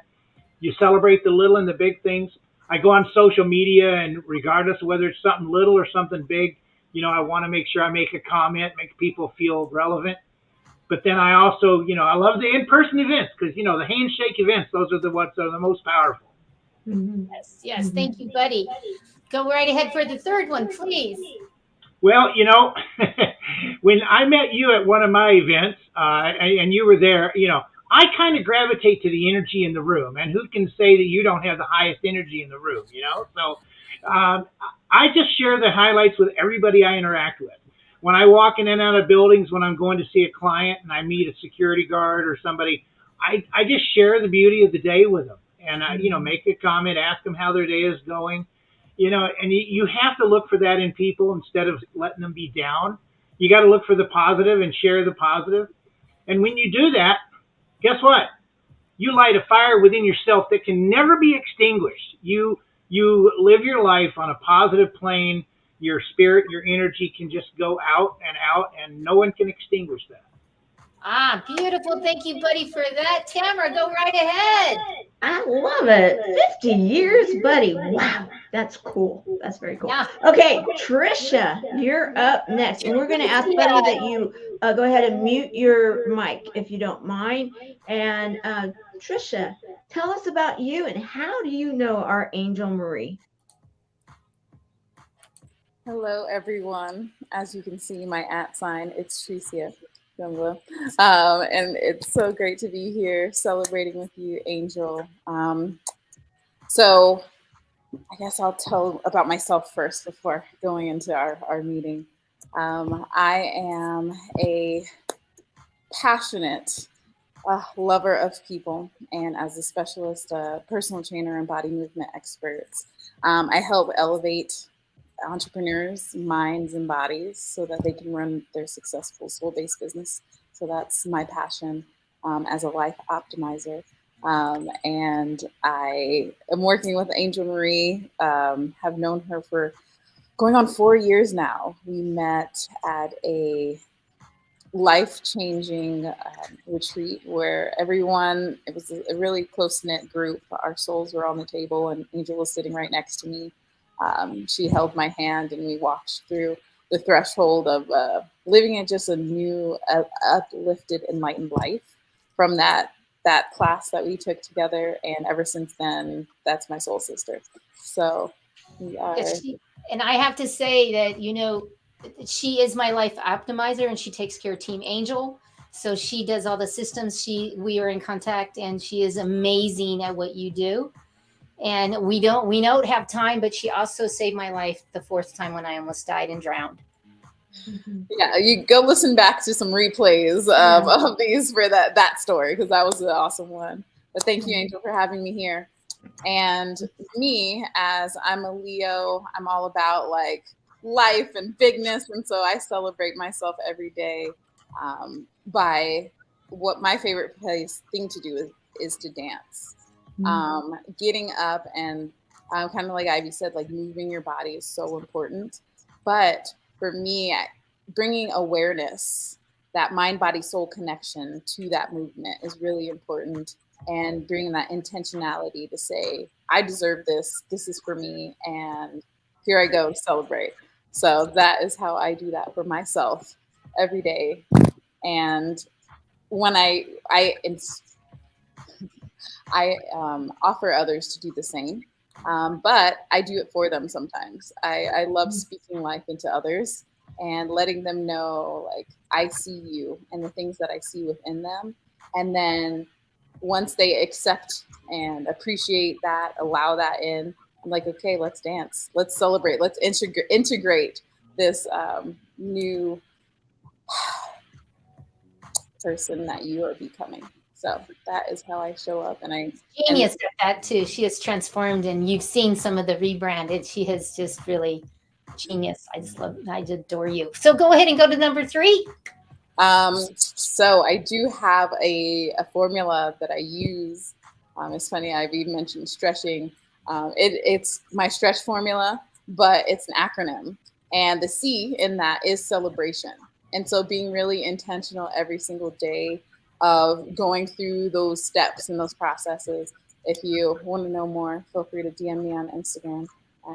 You celebrate the little and the big things. I go on social media, and regardless of whether it's something little or something big, I want to make sure I make a comment, make people feel relevant. But then I also, I love the in-person events because, the handshake events, those are the ones that are the most powerful. Yes. Thank you, Buddy. Go right ahead for the third one, please. Well, when I met you at one of my events, and you were there, I kind of gravitate to the energy in the room. And who can say that you don't have the highest energy in the room, So I just share the highlights with everybody I interact with. When I walk in and out of buildings, when I'm going to see a client and I meet a security guard or somebody, I just share the beauty of the day with them. And, make a comment, ask them how their day is going. And you have to look for that in people instead of letting them be down. You got to look for the positive and share the positive. And when you do that, guess what? You light a fire within yourself that can never be extinguished. You live your life on a positive plane. Your spirit, your energy can just go out, and no one can extinguish that. Beautiful. Thank you, Buddy, for that. Tamara, go right ahead. I love it. 50 years, Buddy. Wow, that's cool. That's very cool. Yeah. Okay, Trisha, you're up next. And we're going to ask Buddy that you go ahead and mute your mic if you don't mind. And Trisha, tell us about you and how do you know our Angel Marie? Hello, everyone. As you can see, my @ it's Tricia. And it's so great to be here celebrating with you, Angel. So I guess I'll tell about myself first before going into our meeting. I am a passionate lover of people, and as a specialist personal trainer and body movement expert, I help elevate entrepreneurs' minds and bodies so that they can run their successful soul-based business. So that's my passion as a life optimizer. And I am working with Angel Marie, have known her for going on 4 years now. We met at a life-changing retreat where it was a really close-knit group. Our souls were on the table and Angel was sitting right next to me. She held my hand and we walked through the threshold of living in just a new, uplifted, enlightened life from that class that we took together. And ever since then, that's my soul sister. So we are. And I have to say that, she is my life optimizer and she takes care of Team Angel. So she does all the systems. We are in contact and she is amazing at what you do. And we don't have time, but she also saved my life the 4th time when I almost died and drowned. Yeah, you go listen back to some replays of these for that story, because that was an awesome one. But thank you, Angel, for having me here. And me, as I'm a Leo, I'm all about like life and bigness, and so I celebrate myself every day by what my favorite thing to do is to dance. Getting up and kind of like Ivy said, like moving your body is so important. But for me, bringing awareness, that mind, body, soul connection to that movement is really important. And bringing that intentionality to say, I deserve this. This is for me. And here I go to celebrate. So that is how I do that for myself every day. And when I offer others to do the same, but I do it for them sometimes. I love speaking life into others and letting them know, like, I see you and the things that I see within them. And then once they accept and appreciate that, allow that in, I'm like, okay, let's dance. Let's celebrate. Let's integrate this new person that you are becoming. So that is how I show up. And Genius at that too. She has transformed, and you've seen some of the rebranded. She has just really genius. I adore you. So go ahead and go to number 3. So I do have a formula that I use. It's funny, Ivy mentioned stretching. It's my stretch formula, but it's an acronym. And the C in that is celebration. And so being really intentional every single day of going through those steps and those processes. If you want to know more, feel free to DM me on Instagram.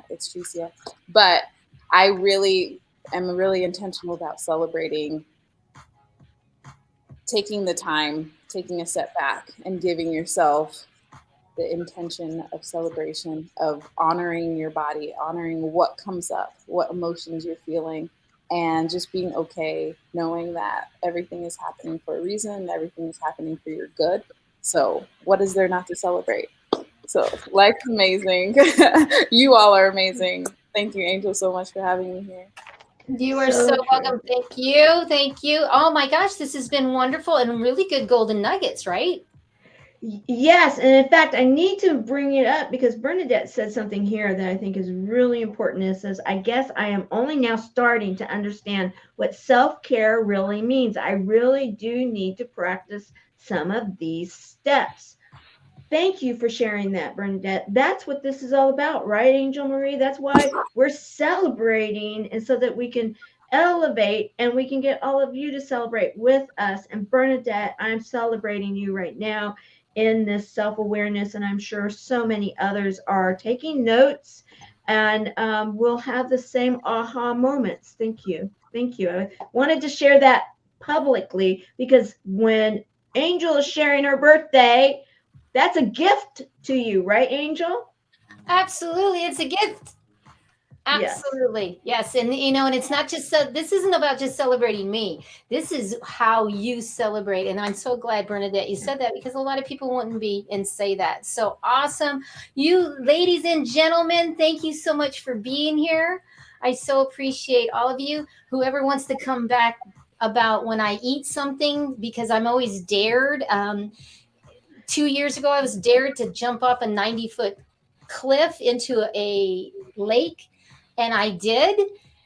It's Tricia. But I really am really intentional about celebrating, taking the time, taking a step back and giving yourself the intention of celebration, of honoring your body, honoring what comes up, what emotions you're feeling, and just being okay, knowing that everything is happening for a reason, everything is happening for your good. So what is there not to celebrate? So life's amazing. You all are amazing. Thank you, Angel, so much for having me here. You are so welcome. Thank you. Thank you. Oh my gosh, this has been wonderful and really good golden nuggets, right? Yes, and in fact, I need to bring it up because Bernadette said something here that I think is really important. It says, I guess I am only now starting to understand what self-care really means. I really do need to practice some of these steps. Thank you for sharing that, Bernadette. That's what this is all about, right, Angel Marie? That's why we're celebrating, and so that we can elevate and we can get all of you to celebrate with us. And Bernadette, I'm celebrating you right now in this self-awareness, and I'm sure so many others are taking notes and we'll have the same aha moments. Thank you. Thank you. I wanted to share that publicly because when Angel is sharing her birthday, that's a gift to you, right, Angel? Absolutely. It's a gift. Absolutely. Yes. And, and it's not just, this isn't about just celebrating me. This is how you celebrate. And I'm so glad, Bernadette, you said that, because a lot of people wouldn't be and say that. So awesome. You ladies and gentlemen, thank you so much for being here. I so appreciate all of you. Whoever wants to come back about when I eat something, because I'm always dared. 2 years ago, I was dared to jump off a 90-foot cliff into a lake, and I did.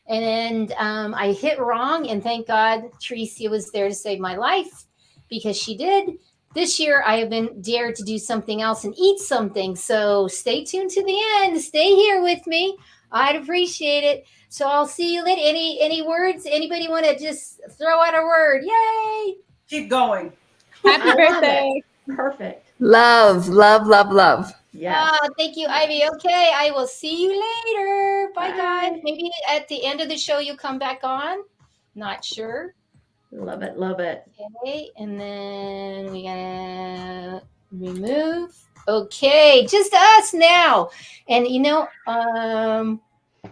And I hit wrong, and thank God Teresa was there to save my life, because she did. This year, I have been dared to do something else and eat something. So stay tuned to the end. Stay here with me. I'd appreciate it. So I'll see you later. Any words? Anybody want to just throw out a word? Yay! Keep going. Happy birthday. Perfect. Love, love, love, love. Yes. Oh, thank you, Ivy. Okay, I will see you later. Bye, guys. Bye. Maybe at the end of the show you'll come back on. Not sure. Love it. Love it. Okay, and then we gotta remove. Okay, just us now. And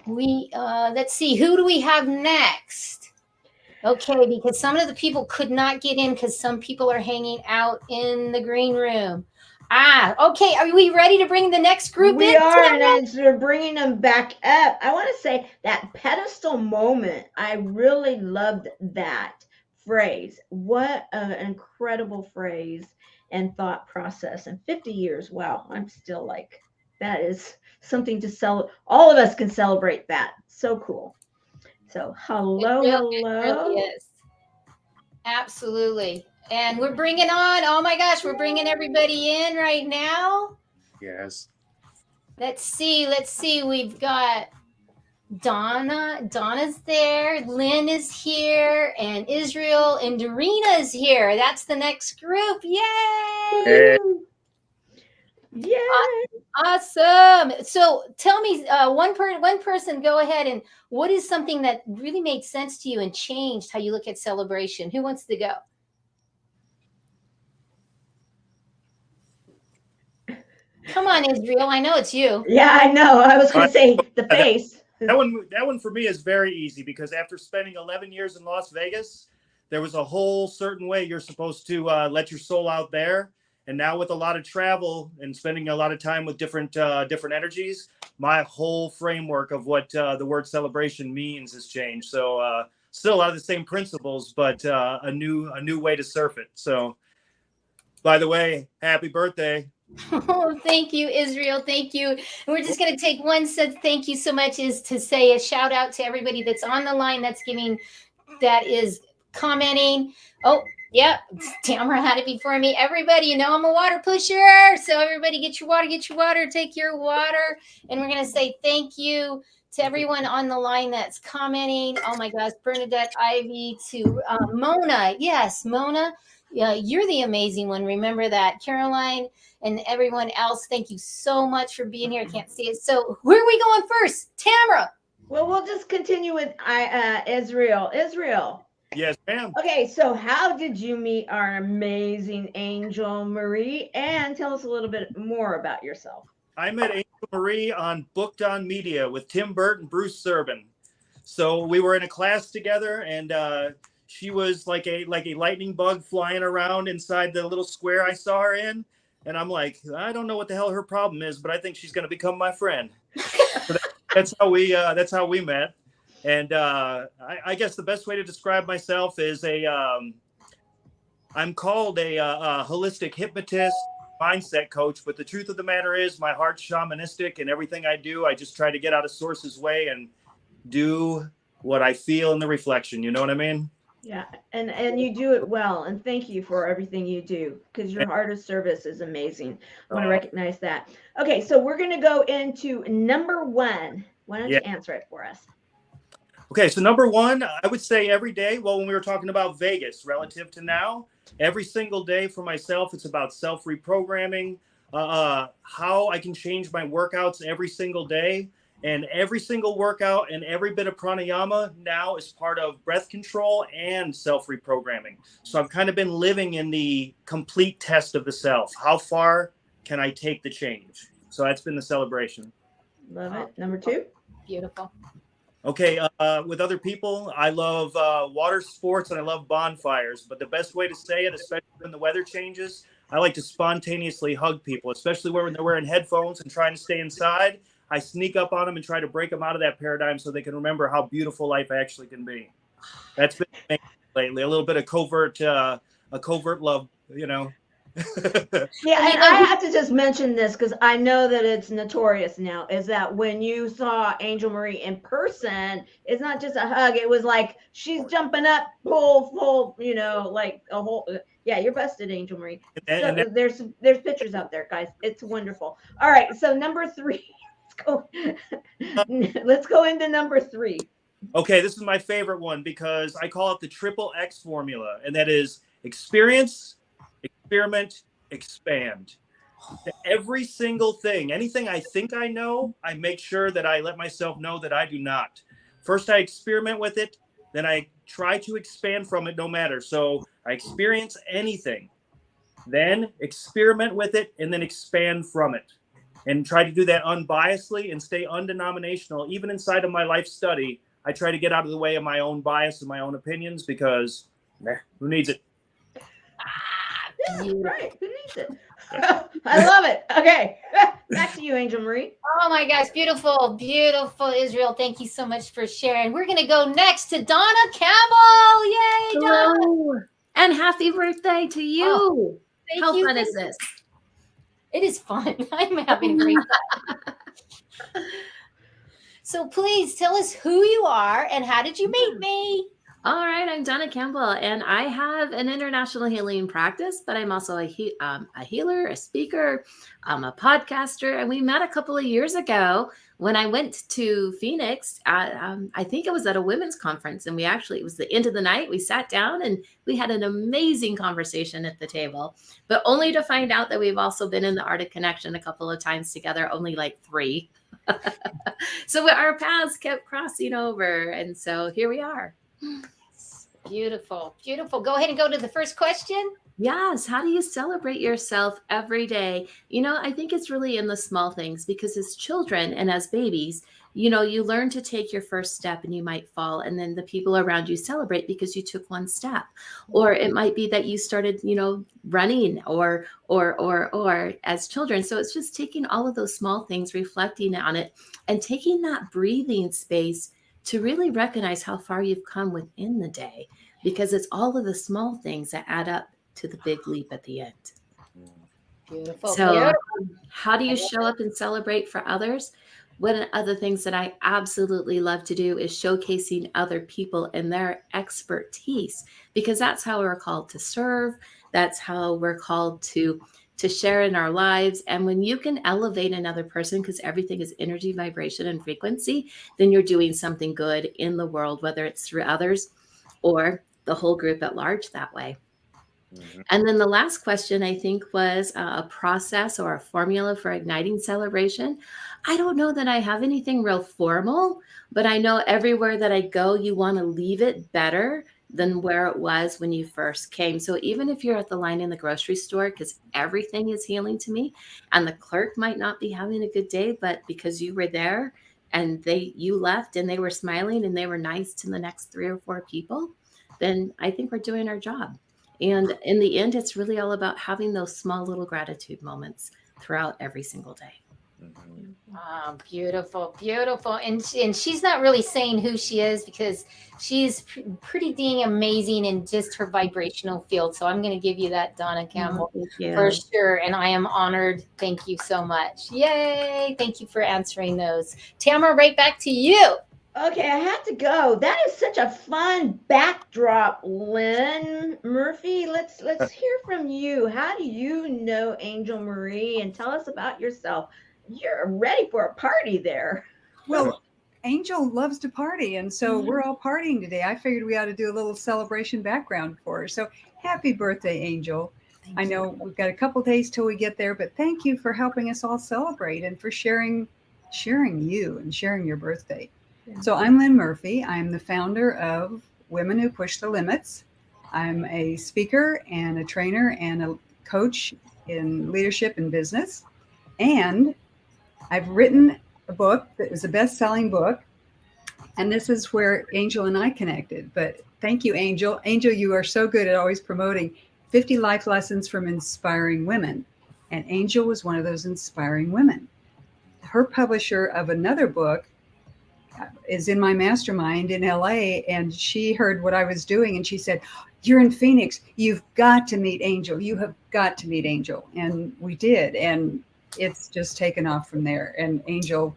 let's see, who do we have next? Okay, because some of the people could not get in because some people are hanging out in the green room. Okay. Are we ready to bring the next group We in? are, and as we're bringing them back up, I want to say that pedestal moment, I really loved that phrase. What an incredible phrase and thought process. And 50 years, wow, I'm still like, that is something to celebrate. All of us can celebrate that. So cool. So hello. It really is. Absolutely. And we're bringing on, oh my gosh, we're bringing everybody in right now. Yes. Let's see. We've got Donna. Donna's there. Lynn is here. And Israel and Dorina is here. That's the next group. Yay! Yay! Awesome. So tell me, one person, go ahead, and what is something that really made sense to you and changed how you look at celebration? Who wants to go? Come on, Israel. I know it's you. Yeah, I know. I was going to say the face. That one for me is very easy, because after spending 11 years in Las Vegas, there was a whole certain way you're supposed to let your soul out there. And now with a lot of travel and spending a lot of time with different energies, my whole framework of what the word celebration means has changed. So still a lot of the same principles, but a new way to surf it. So, by the way, happy birthday. Oh, thank you, Israel. Thank you. And we're just going to take one set. Thank you so much, is to say a shout out to everybody that's on the line, that is commenting. Oh, yeah, Tamara had it before me. Everybody, I'm a water pusher. So everybody get your water, take your water. And we're going to say thank you to everyone on the line that's commenting. Oh my gosh, Bernadette, Ivy, to Mona. Yes, Mona. Yeah, you're the amazing one. Remember that. Caroline and everyone else, thank you so much for being here. I can't see it. So where are we going first? Tamara. Well, we'll just continue with Israel. Israel. Yes, ma'am. Okay, so how did you meet our amazing Angel Marie? And tell us a little bit more about yourself. I met Angel Marie on Booked on Media with Tim Burt and Bruce Serbin. So we were in a class together, and she was like a lightning bug flying around inside the little square I saw her in. And I'm like, I don't know what the hell her problem is, but I think she's going to become my friend. So that's how we met. And I guess the best way to describe myself is I'm called a holistic hypnotist, mindset coach. But the truth of the matter is my heart's shamanistic, and everything I do, I just try to get out of Source's way and do what I feel in the reflection. You know what I mean? Yeah, and you do it well, and thank you for everything you do, because your heart of service is amazing. I want to recognize that. Okay, so we're going to go into number one. Why don't you answer it for us? Okay, so number one, I would say every day. Well, when we were talking about Vegas relative to now, every single day for myself, it's about self-reprogramming, how I can change my workouts every single day. And every single workout and every bit of pranayama now is part of breath control and self-reprogramming. So I've kind of been living in the complete test of the self. How far can I take the change? So that's been the celebration. Love it. Number two? Beautiful. Okay, with other people, I love water sports and I love bonfires. But the best way to say it, especially when the weather changes, I like to spontaneously hug people, especially when they're wearing headphones and trying to stay inside. I sneak up on them and try to break them out of that paradigm so they can remember how beautiful life actually can be. That's been amazing lately. A little bit of covert, a covert love, you know. Yeah, and I have to just mention this because I know that it's notorious now, is that when you saw Angel Marie in person, it's not just a hug. It was like she's jumping up, full, you know, like a whole. Yeah, you're busted, Angel Marie. And So there's pictures out there, guys. It's wonderful. All right, so number 3. Let's go into number 3. Okay, this is my favorite one because I call it the triple X formula, and that is experience, experiment, expand. Every single thing, anything I think I know, I make sure that I let myself know that I do not. First, I experiment with it, then I try to expand from it no matter. So I experience anything, then experiment with it, and then expand from it. And try to do that unbiasedly and stay undenominational. Even inside of my life study, I try to get out of the way of my own bias and my own opinions because who needs it? Yeah, right. Who needs it? I love it. Okay. Back to you, Angel Marie. Oh my gosh, beautiful, beautiful Israel. Thank you so much for sharing. We're going to go next to Donna Campbell. Yay, Donna. Hello. And happy birthday to you. Oh, How fun is this? It is fun. I'm having a great time. So please tell us who you are and how did you meet me? All right, I'm Donna Campbell, and I have an international healing practice, but I'm also a healer, a speaker, a podcaster, and we met a couple of years ago when I went to Phoenix. I think it was at a women's conference, and it was the end of the night. We sat down and we had an amazing conversation at the table, but only to find out that we've also been in the Art of Connection a couple of times together, only like 3. So our paths kept crossing over, and so here we are. Beautiful, beautiful. Go ahead and go to the first question. Yes. How do you celebrate yourself every day? I think it's really in the small things, because as children and as babies, you learn to take your first step and you might fall, and then the people around you celebrate because you took one step. Or it might be that you started, running or as children. So it's just taking all of those small things, reflecting on it, and taking that breathing space to really recognize how far you've come within the day, because it's all of the small things that add up to the big leap at the end. Beautiful. So how do you show up and celebrate for others? One of the things that I absolutely love to do is showcasing other people and their expertise, because that's how we're called to serve. That's how we're called to share in our lives. And when you can elevate another person, because everything is energy, vibration, and frequency, then you're doing something good in the world, whether it's through others or the whole group at large that way. Mm-hmm. And then the last question, I think, was a process or a formula for igniting celebration. I don't know that I have anything real formal, but I know everywhere that I go, you want to leave it better than where it was when you first came. So even if you're at the line in the grocery store, because everything is healing to me, and the clerk might not be having a good day, but because you were there and you left and they were smiling and they were nice to the next 3 or 4 people, then I think we're doing our job. And in the end, it's really all about having those small little gratitude moments throughout every single day. Mm-hmm. Oh, beautiful, beautiful. And she's not really saying who she is, because she's pretty dang amazing in just her vibrational field. So I'm going to give you that, Donna Campbell, for sure. And I am honored. Thank you so much. Yay. Thank you for answering those. Tamara, right back to you. Okay, I have to go. That is such a fun backdrop, Lynn Murphy. Let's hear from you. How do you know Angel Marie? And tell us about yourself. You're ready for a party there. Well, Angel loves to party, and so we're all partying today. I figured we ought to do a little celebration background for her. So happy birthday, Angel. I know we've got a couple days till we get there, but thank you for helping us all celebrate and for sharing you and sharing your birthday. Yeah. So I'm Lynn Murphy. I'm the founder of Women Who Push the Limits. I'm a speaker and a trainer and a coach in leadership and business. And I've written a book that was a best-selling book. And this is where Angel and I connected. But thank you, Angel. Angel, you are so good at always promoting 50 life lessons from inspiring women. And Angel was one of those inspiring women. Her publisher of another book is in my mastermind in LA, and she heard what I was doing and she said, "You're in Phoenix. You've got to meet Angel. You have got to meet Angel." And we did. And it's just taken off from there. And Angel,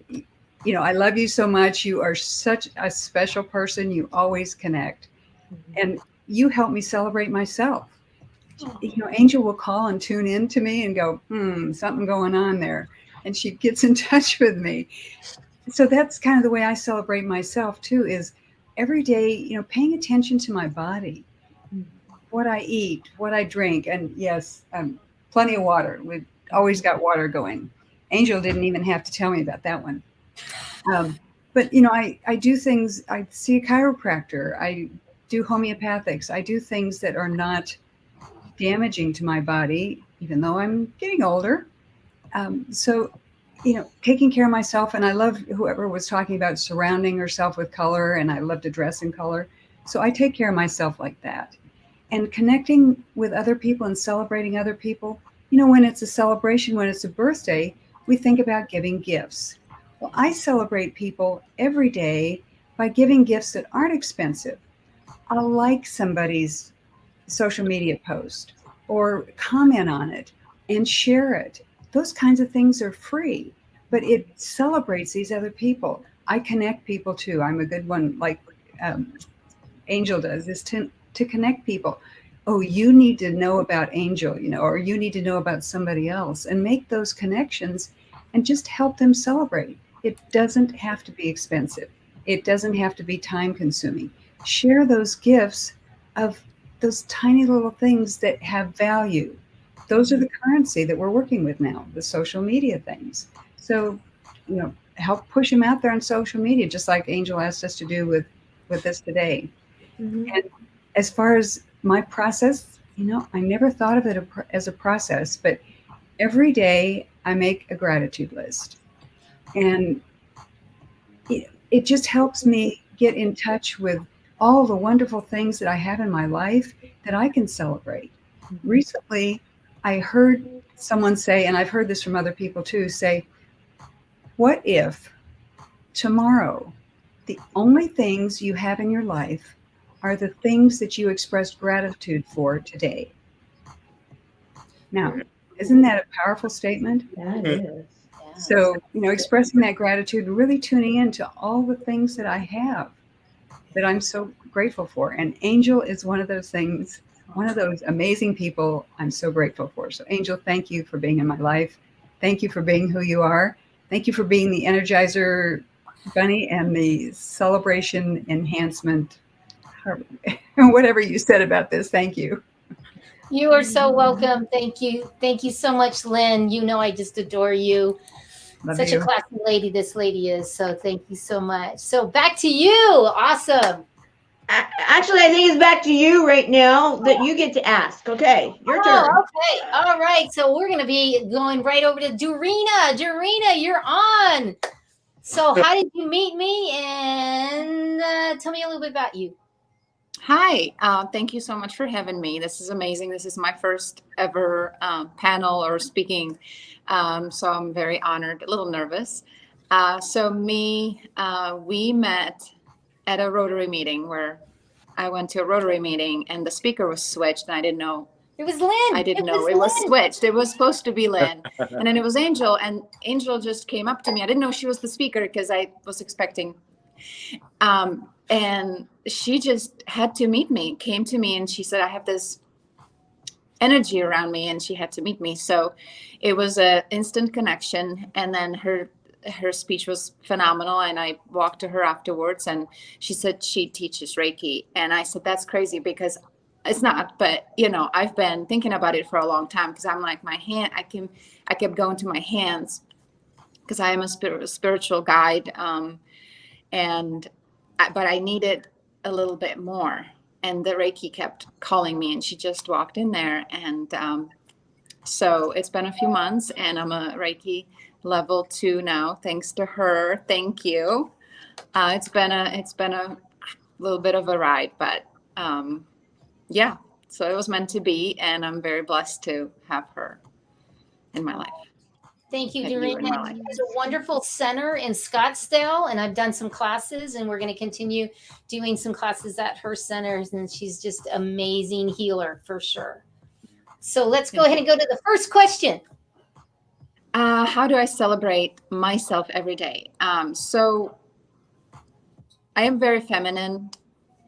you know, I love you so much. You are such a special person. You always connect. And you help me celebrate myself. You know, Angel will call and tune in to me and go, something going on there. And she gets in touch with me. So that's kind of the way I celebrate myself too, is every day, you know, paying attention to my body, what I eat, what I drink. And yes, plenty of water. We've always got water going. Angel didn't even have to tell me about that one. But, you know, I do things, I see a chiropractor, I do homeopathics, I do things that are not damaging to my body, even though I'm getting older. So, you know, taking care of myself. And I love whoever was talking about surrounding herself with color, and I love to dress in color. So I take care of myself like that. And connecting with other people and celebrating other people. You know, when it's a celebration, when it's a birthday, we think about giving gifts. Well, I celebrate people every day by giving gifts that aren't expensive. I'll like somebody's social media post or comment on it and share it. Those kinds of things are free, but it celebrates these other people. I connect people too. I'm a good one, like Angel does, is to connect people. Oh, you need to know about Angel, you know, or you need to know about somebody else, and make those connections and just help them celebrate. It doesn't have to be expensive. It doesn't have to be time consuming. Share those gifts of those tiny little things that have value. Those are the currency that we're working with now, the social media things. So, you know, help push them out there on social media, just like Angel asked us to do with this today. And as far as my process, you know, I never thought of it as a process, but every day I make a gratitude list. And it just helps me get in touch with all the wonderful things that I have in my life that I can celebrate. Recently, I heard someone say, and I've heard this from other people too, say, what if tomorrow the only things you have in your life are the things that you expressed gratitude for today? Now, isn't that a powerful statement? That is. So, you know, expressing that gratitude, really tuning into all the things that I have that I'm so grateful for. And Angel is one of those things, one of those amazing people I'm so grateful for. So, Angel, thank you for being in my life. Thank you for being who you are. Thank you for being the Energizer Bunny and the celebration enhancement, whatever you said about this. Thank you. You are so welcome. Thank you. Thank you so much, Lynn. You know, I just adore you. Love Such you. a classy lady this lady is. So thank you so much. So back to you. Awesome. Actually, I think it's back to you right now that you get to ask. Okay, your turn. Okay. All right. So we're going to be going right over to Dorina. Dorina, you're on. So how did you meet me? And tell me a little bit about you. Hi, thank you so much for having me. This is amazing. This is my first ever panel or speaking, so I'm very honored, a little nervous. We met at a Rotary meeting where I went to a Rotary meeting and the speaker was switched and I didn't know. It was Lynn. I didn't know it was switched. It was supposed to be Lynn. And then it was Angel, and Angel just came up to me. I didn't know she was the speaker because I was expecting. And she just had to meet me, came to me, and she said, I have this energy around me, and she had to meet me. So it was an instant connection. And then her speech was phenomenal. And I walked to her afterwards, and she said she teaches Reiki. And I said, that's crazy because it's not, but you know, I've been thinking about it for a long time because I'm like I kept going to my hands because I am a spiritual guide. But I needed a little bit more. And the Reiki kept calling me, and she just walked in there. And so it's been a few months, and I'm a Reiki level 2 now, thanks to her. Thank you. It's been a little bit of a ride, but yeah. So it was meant to be, and I'm very blessed to have her in my life. Thank you, Have you Doreen. in my life. There's a wonderful center in Scottsdale, and I've done some classes, and we're going to continue doing some classes at her centers, and she's just amazing healer for sure. So let's go ahead and go to the first question. How do I celebrate myself every day? So I am very feminine,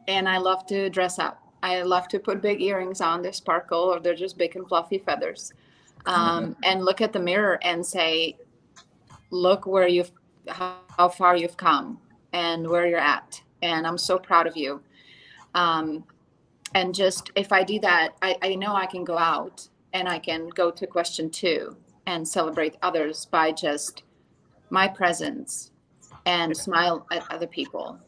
and I love to dress up. I love to put big earrings on. They sparkle, or they're just big and fluffy feathers. And look at the mirror and say, look where how far you've come and where you're at. And I'm so proud of you. And just, if I do that, I know I can go out and I can go to question 2 and celebrate others by just my presence and smile at other people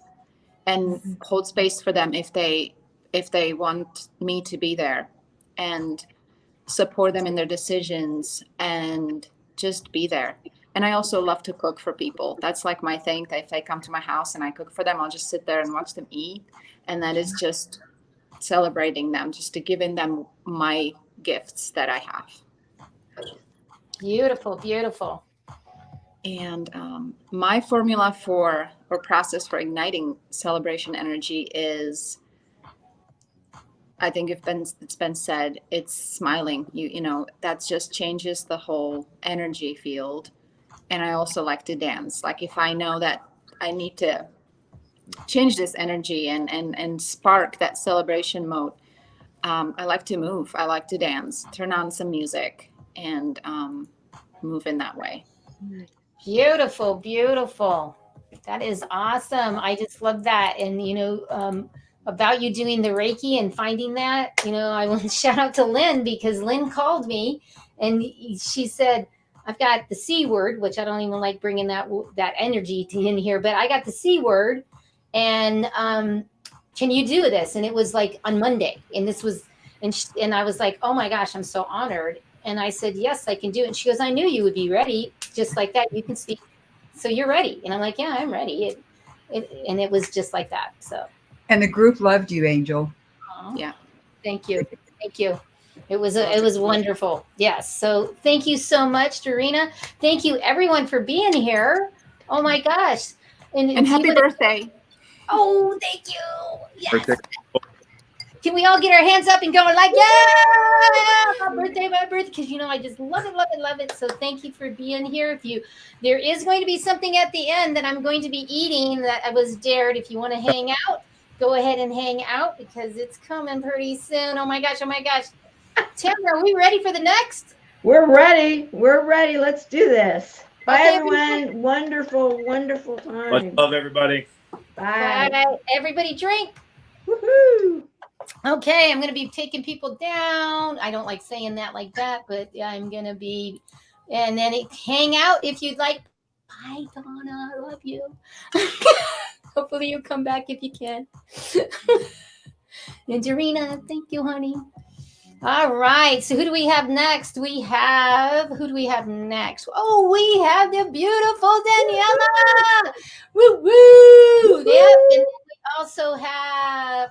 and hold space for them if they want me to be there, and support them in their decisions and just be there. And I also love to cook for people. That's like my thing. If they come to my house and I cook for them, I'll just sit there and watch them eat. And that is just celebrating them, just to giving them my gifts that I have. Beautiful, beautiful. And my formula for, or process for igniting celebration energy is, I think it's been said, it's smiling. You know, that just changes the whole energy field. And I also like to dance. Like if I know that I need to change this energy and spark that celebration mode, I like to move. I like to dance, turn on some music, and move in that way. Beautiful, beautiful. That is awesome. I just love that. And, you know, about you doing the Reiki and finding that, you know, I want to shout out to Lynn, because Lynn called me and she said, I've got the C word, which I don't even like bringing that energy in here, but I got the C word, and can you do this? And it was like on Monday, and this was, and I was like, oh my gosh, I'm so honored. And I said, yes, I can do it. And she goes, I knew you would be ready, just like that. You can speak, so you're ready. And I'm like, yeah, I'm ready. And it was just like that. So. And the group loved you, Angel. Yeah. Thank you. Thank you. It was wonderful. Yes. So thank you so much, Dorina. Thank you everyone for being here. Oh my gosh. And happy birthday. Oh, thank you. Yes. Can we all get our hands up and go like, yeah, my birthday, because you know I just love it, love it, love it. So thank you for being here. There is going to be something at the end that I'm going to be eating that I was dared. If you want to hang out, go ahead and hang out, because it's coming pretty soon. Oh my gosh, oh my gosh. Tamara, are we ready for the next? We're ready. We're ready. Let's do this. Bye, everyone. Wonderful, wonderful time. Much love, everybody. Bye. Bye. Everybody drink. Woohoo. Okay, I'm going to be taking people down. I don't like saying that like that, but I'm going to be, and then hang out if you'd like. Bye, Donna. I love you. Hopefully you'll come back if you can. And Dorina, thank you, honey. All right. So who do we have next? Who do we have next? Oh, we have the beautiful Daniela. Woo woo. Yeah. And then we also have,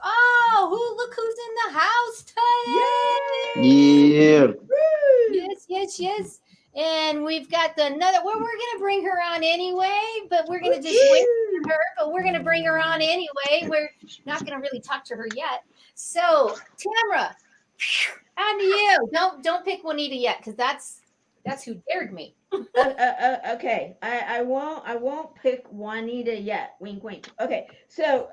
look who's in the house today. Yeah. Yes. And we've got another, we're going to bring her on anyway, but we're going to just wait for her, but we're going to bring her on anyway. We're not going to really talk to her yet. So, Tamara, and you, don't pick Juanita yet, because that's who dared me. Okay, I won't pick Juanita yet. Wink, wink. Okay, so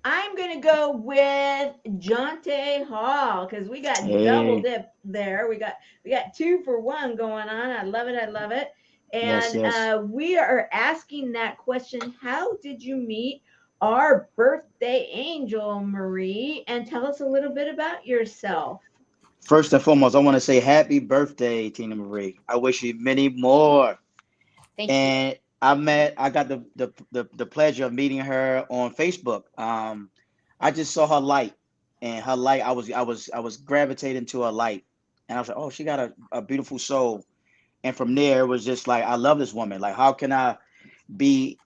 I'm gonna go with Jonte Hall, because we got double dip there. We got 2 for 1 going on. I love it. And yes. We are asking that question: how did you meet our birthday angel, Marie? And tell us a little bit about yourself. First and foremost, I want to say happy birthday, Tina Marie. I wish you many more. Thank you. I got the pleasure of meeting her on Facebook. I just saw her light, and her light, I was gravitating to her light, and I was like, oh, she got a beautiful soul. And from there, it was just like, I love this woman. Like, how can I be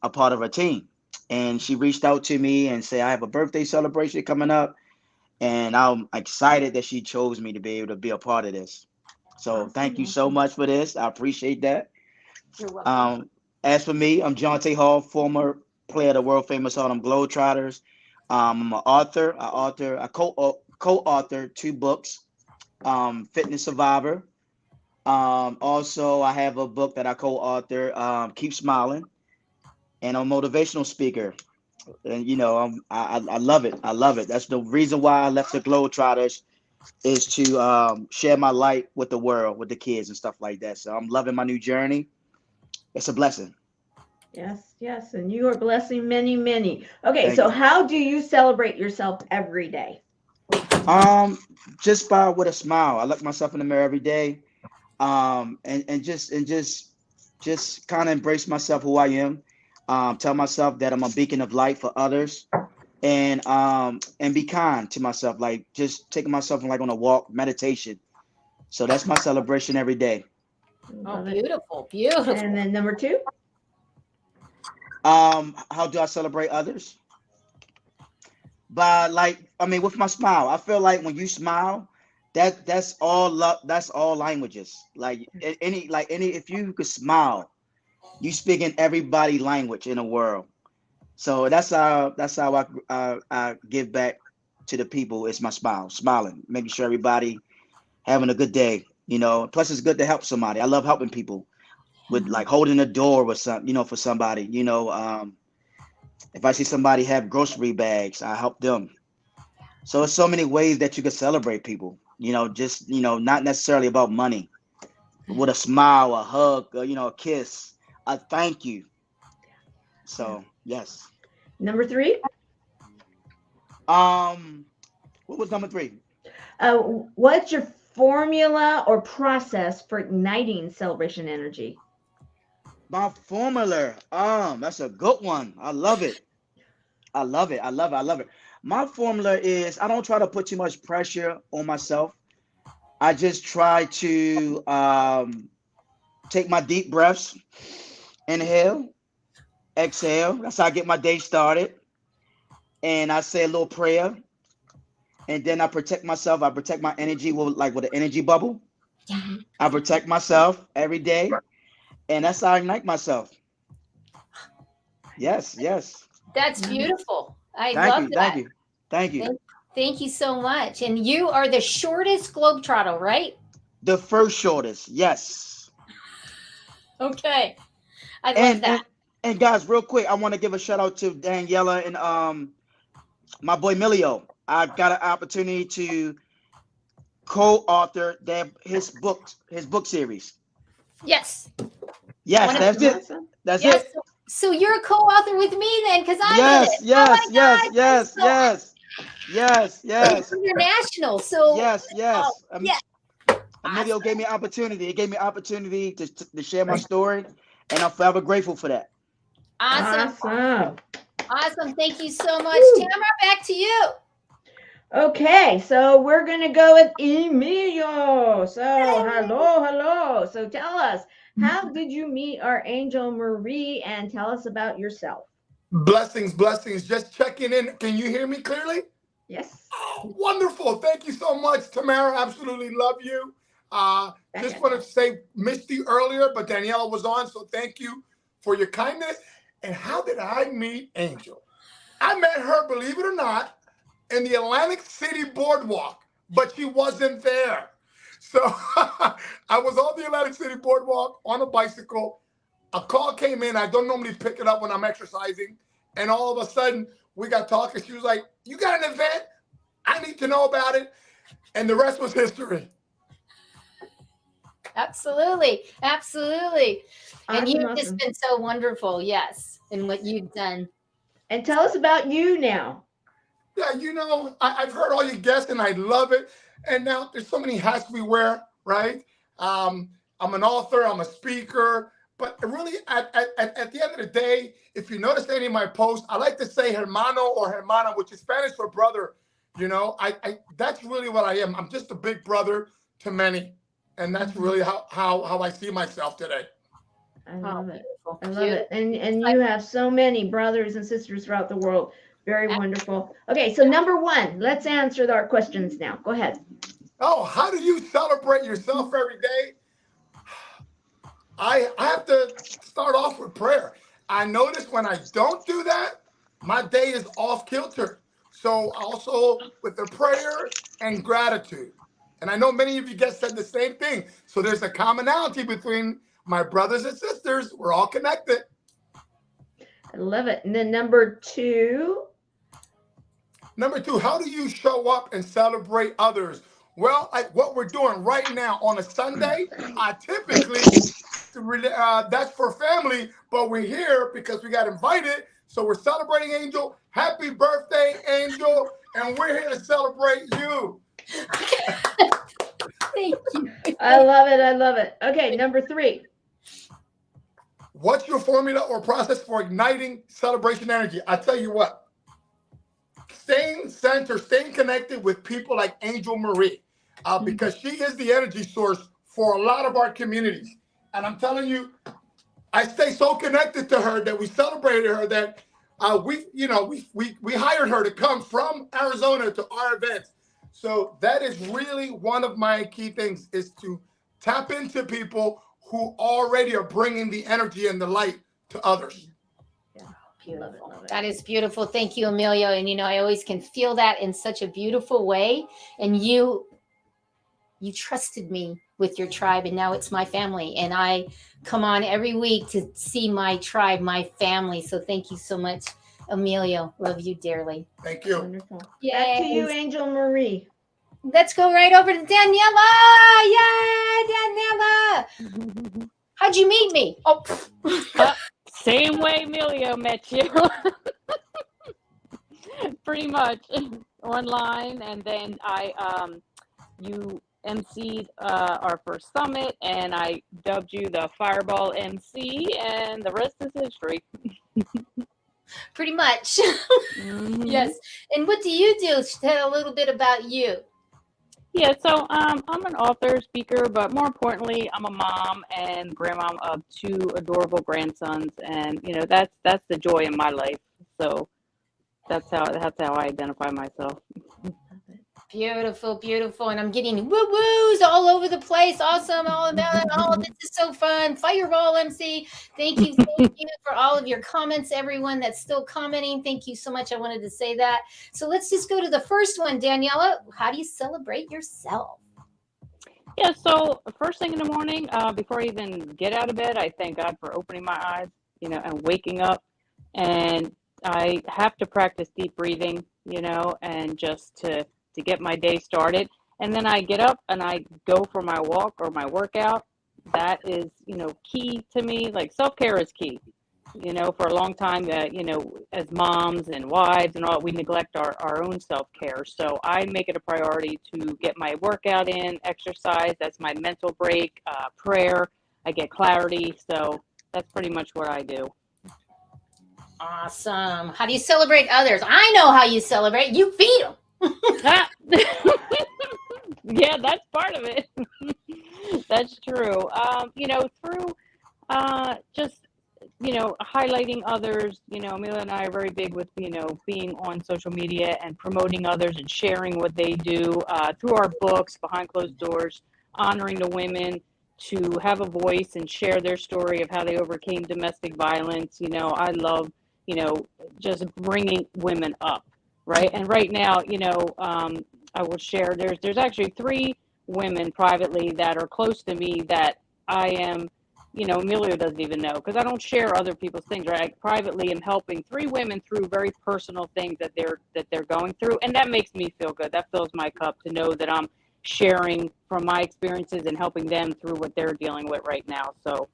a part of her team? And she reached out to me and said, I have a birthday celebration coming up. And I'm excited that she chose me to be able to be a part of this. So thank you so much for this. I appreciate that. You're welcome. As for me, I'm Jonte Hall, former player of the world famous Harlem Globetrotters. I'm an author. I co-authored 2 books, Fitness Survivor. Also, I have a book that I co-authored, Keep Smiling, and I'm a motivational speaker. And I love it. I love it. That's the reason why I left the Globetrotters, is to share my light with the world, with the kids and stuff like that. So I'm loving my new journey. It's a blessing. Yes, yes, and you are blessing many, many. Okay, Thank so you. how do you celebrate yourself every day? Just by with a smile. I look myself in the mirror every day. And just kind of embrace myself, who I am. Tell myself that I'm a beacon of light for others, and be kind to myself. Like, just taking myself like on a walk, meditation. So that's my celebration every day. Oh, beautiful, beautiful. And then number 2? How do I celebrate others? By, like, I mean, with my smile. I feel like when you smile, that's all love. That's all languages. Like any, if you could smile, you speak in everybody language in the world. So that's how I give back to the people. It's my smile, smiling, making sure everybody having a good day. Plus it's good to help somebody. I love helping people with, like, holding a door with for somebody. If I see somebody have grocery bags, I help them. So it's so many ways that you can celebrate people. Just not necessarily about money, but with a smile, a hug, a kiss, a thank you. So yes. Number 3? What was number 3? What's your formula or process for igniting celebration energy? My formula. That's a good one. I love it. I love it. I love it. I love it. My formula is, I don't try to put too much pressure on myself. I just try to take my deep breaths, inhale, exhale. That's how I get my day started. And I say a little prayer, and then I protect myself. I protect my energy with an energy bubble. I protect myself every day, and that's how I ignite myself. Yes, yes. That's beautiful. I Thank love you, that. thank you, thank you. Thank you so much. And you are the shortest globetrotter, right? The first shortest, yes. Okay, I love that. And guys, real quick, I want to give a shout out to Daniela and my boy Milio. I got an opportunity to co-author his book series. Yes. Yes, that's it. That's Yes. it. So you're a co-author with me then, because I'm in Yes, it. yes, Oh my yes, God. yes, So yes, yes, yes, international. So yes, yes. yeah. Emilio gave me an opportunity. It gave me an opportunity to share my story, and I'm forever grateful for that. Awesome. Awesome. Thank you so much. Woo. Tamara, back to you. Okay, so we're going to go with Emilio. So, hello. So, tell us, how did you meet our angel Marie, and tell us about yourself? Blessings. Just checking in. Can you hear me clearly? Yes. Oh, wonderful. Thank you so much, Tamara. Absolutely love you. Just wanted to say, missed you earlier, but Daniela was on, so thank you for your kindness. And how did I meet Angel? I met her, believe it or not, in the Atlantic City Boardwalk, but she wasn't there. So I was on the Atlantic City Boardwalk on a bicycle. A call came in. I don't normally pick it up when I'm exercising. And all of a sudden, we got talking. She was like, you got an event? I need to know about it. And the rest was history. Absolutely. Absolutely. And you've Awesome. just been so wonderful. Yes. In what you've done. And tell us about you now. Yeah, I've heard all your guests and I love it. And now there's so many hats we wear, right? I'm an author, I'm a speaker. But really, at the end of the day, if you notice any of my posts, I like to say hermano or hermana, which is Spanish for brother. I that's really what I am. I'm just a big brother to many. And that's really how I see myself today. I love it. Beautiful. I love it. And you have so many brothers and sisters throughout the world. Very wonderful. Okay, so number one, let's answer our questions now. Go ahead. Oh, how do you celebrate yourself every day? I have to start off with prayer. I notice when I don't do that, my day is off kilter. So also with the prayer and gratitude. And I know many of you guys said the same thing. So there's a commonality between my brothers and sisters. We're all connected. I love it. And then number two. Number two, how do you show up and celebrate others? Well, like what we're doing right now on a Sunday, I typically, that's for family, but we're here because we got invited. So we're celebrating Angel. Happy birthday, Angel. And we're here to celebrate you. Thank you. I love it. I love it. Okay, number three. What's your formula or process for igniting celebration energy? I tell you what, staying centered, staying connected with people like Angel Marie, because she is the energy source for a lot of our communities. And I'm telling you, I stay so connected to her that we celebrated her that we hired her to come from Arizona to our events. So that is really one of my key things, is to tap into people who already are bringing the energy and the light to others. Beautiful. Love it. That is beautiful. Thank you, Emilio. And I always can feel that in such a beautiful way. And you trusted me with your tribe, and now it's my family. And I come on every week to see my tribe, my family. So thank you so much, Emilio. Love you dearly. Thank you. Wonderful. Yes. Back to you, Angel Marie. Let's go right over to Daniela. Yeah, Daniela. How'd you meet me? Oh, same way Emilio met you. Pretty much online, and then you emceed our first summit, and I dubbed you the Fireball MC, and the rest is history. Pretty much. Mm-hmm. Yes. And what do you do? Tell a little bit about you. Yeah, so I'm an author, speaker, but more importantly, I'm a mom and grandmom of 2 adorable grandsons, and that's the joy in my life. So that's how I identify myself. Beautiful, beautiful. And I'm getting woo-woos all over the place. Awesome. All about it. Oh, this is so fun. Fireball MC. Thank you for all of your comments, everyone that's still commenting. Thank you so much. I wanted to say that. So let's just go to the first one, Daniela. How do you celebrate yourself? Yeah, so first thing in the morning, before I even get out of bed, I thank God for opening my eyes, and waking up. And I have to practice deep breathing, and just to get my day started. And then I get up and I go for my walk or my workout. That is, key to me. Like self-care is key, for a long time, as moms and wives and all, we neglect our own self-care. So I make it a priority to get my workout in, exercise. That's my mental break, prayer. I get clarity. So that's pretty much what I do. Awesome. How do you celebrate others? I know how you celebrate. You feed them. Yeah, that's part of it. That's true. Through just highlighting others. Amelia and I are very big with being on social media and promoting others and sharing what they do through our books, behind closed doors, honoring the women to have a voice and share their story of how they overcame domestic violence. I love just bringing women up. Right. And right now, I will share there's actually 3 women privately that are close to me that I am, Emilio doesn't even know, because I don't share other people's things. Right. I privately am helping 3 women through very personal things that they're going through. And that makes me feel good. That fills my cup to know that I'm sharing from my experiences and helping them through what they're dealing with right now. So.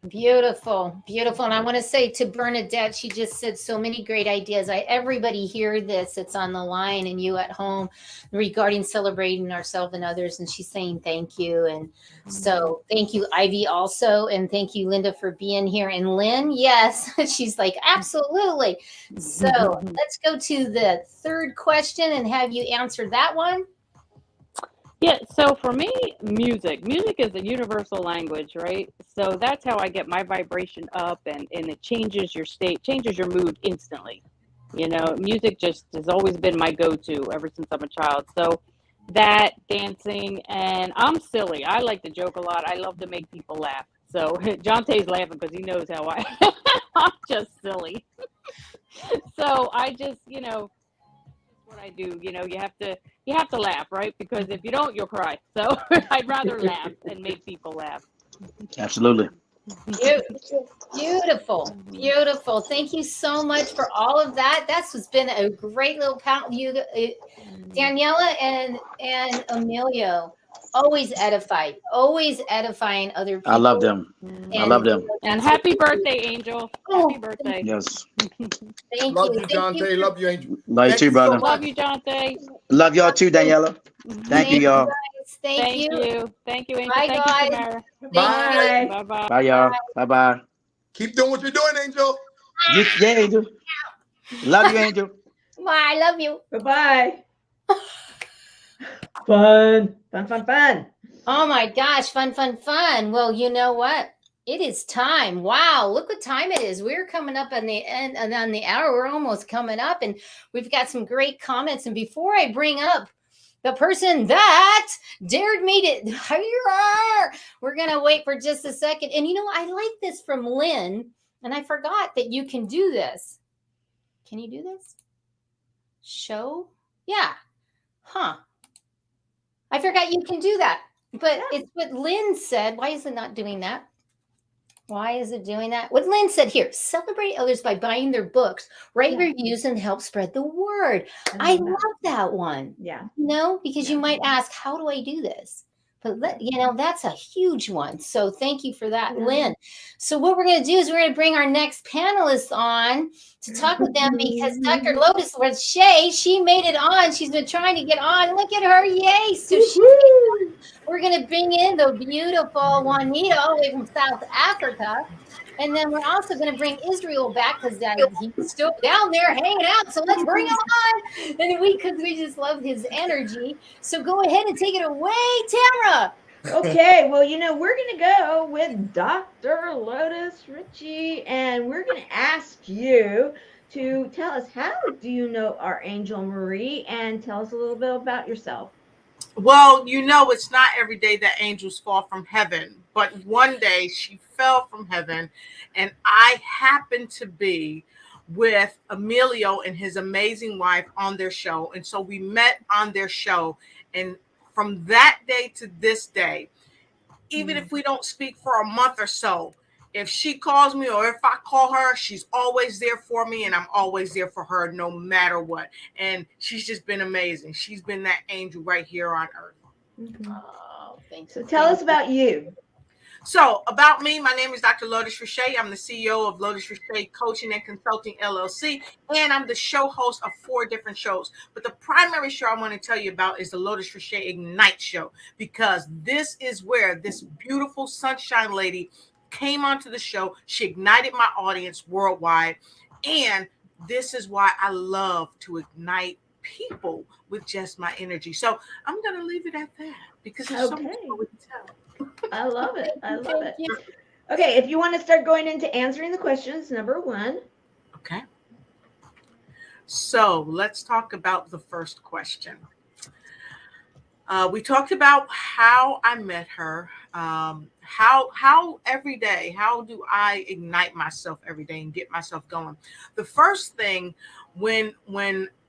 Beautiful, beautiful. And I want to say to Bernadette, she just said so many great ideas. Everybody hear this. It's on the line, and you at home regarding celebrating ourselves and others. And she's saying thank you. And so thank you, Ivy, also. And thank you, Linda, for being here. And Lynn, yes, she's like, absolutely. So let's go to the third question and have you answer that one. Yeah, so for me, music is a universal language, right? So that's how I get my vibration up, and it changes your state, changes your mood instantly. Music just has always been my go-to ever since I'm a child. So that, dancing, and I'm silly. I like to joke a lot. I love to make people laugh. So Jonte's laughing because he knows how I'm just silly. So I just, what I do. You have to laugh, right? Because if you don't, you'll cry. So I'd rather laugh and make people laugh. Absolutely. Beautiful, beautiful. Thank you so much for all of that. That's been a great little count. Daniela and Emilio, always edifying other I love people. them. I love And them. And happy birthday, Angel. Happy birthday. Yes. Thank Love you. you, Thank you. Jonte. Love you, Angel. Love you Thank too, you so brother. much. Love you, Jonte. Love y'all too, Daniela. Thank you, Thank you, y'all. guys. Thank you. Thank you, Angel. Bye, Thank you, guys. Tamara. Bye. Bye-bye. Bye, y'all. Bye-bye. Keep doing what you're doing, Angel. Yeah, Angel. Love you, Angel. Bye. I love you. Bye-bye. Fun. Fun. Oh my gosh, fun. Well, you know what? It is time. Wow, look what time it is. We're coming up on the end and on the hour. We're almost coming up, and we've got some great comments. And before I bring up the person that dared me to, we're gonna wait for just a second. And I like this from Lynn, and I forgot that you can do this. Can you do this? Show? Yeah. Huh. I forgot you can do that. But it's what Lynn said. Why is it not doing that? Why is it doing that? What Lynn said here: celebrate others by buying their books, write reviews, and help spread the word. I love that one. Yeah. Because you might ask, how do I do this? But that's a huge one. So thank you for that, Lynn. So what we're going to do is we're going to bring our next panelist on to talk with them because Dr. Lotus Shay, she made it on. She's been trying to get on. Look at her. Yay. So we're going to bring in the beautiful Juanita all the way from South Africa. And then we're also going to bring Israel back because he's still down there hanging out. So let's bring him on. And because we just love his energy. So go ahead and take it away, Tamara. Okay, well, we're going to go with Dr. Lotus Ritchie, and we're going to ask you to tell us, how do you know our Angel Marie, and tell us a little bit about yourself. Well, it's not every day that angels fall from heaven, but one day she fell from heaven, and I happened to be with Emilio and his amazing wife on their show. And so we met on their show. And from that day to this day, even if we don't speak for a month or so, if she calls me or if I call her, she's always there for me, and I'm always there for her no matter what. And she's just been amazing. She's been that angel right here on earth. Oh, thanks. So tell us about you. So about me, my name is Dr. Lotus Ritchie. I'm the CEO of Lotus Ritchie Coaching and Consulting LLC, and I'm the show host of 4 different shows. But the primary show I want to tell you about is the Lotus Ritchie Ignite Show, because this is where this beautiful sunshine lady came onto the show. She ignited my audience worldwide, and this is why I love to ignite people with just my energy. So I'm going to leave it at that because there's so much more we can tell. I love it. Okay, if you want to start going into answering the questions, number 1. Okay. So let's talk about the first question. We talked about how I met her, how every day, how do I ignite myself every day and get myself going? The first thing when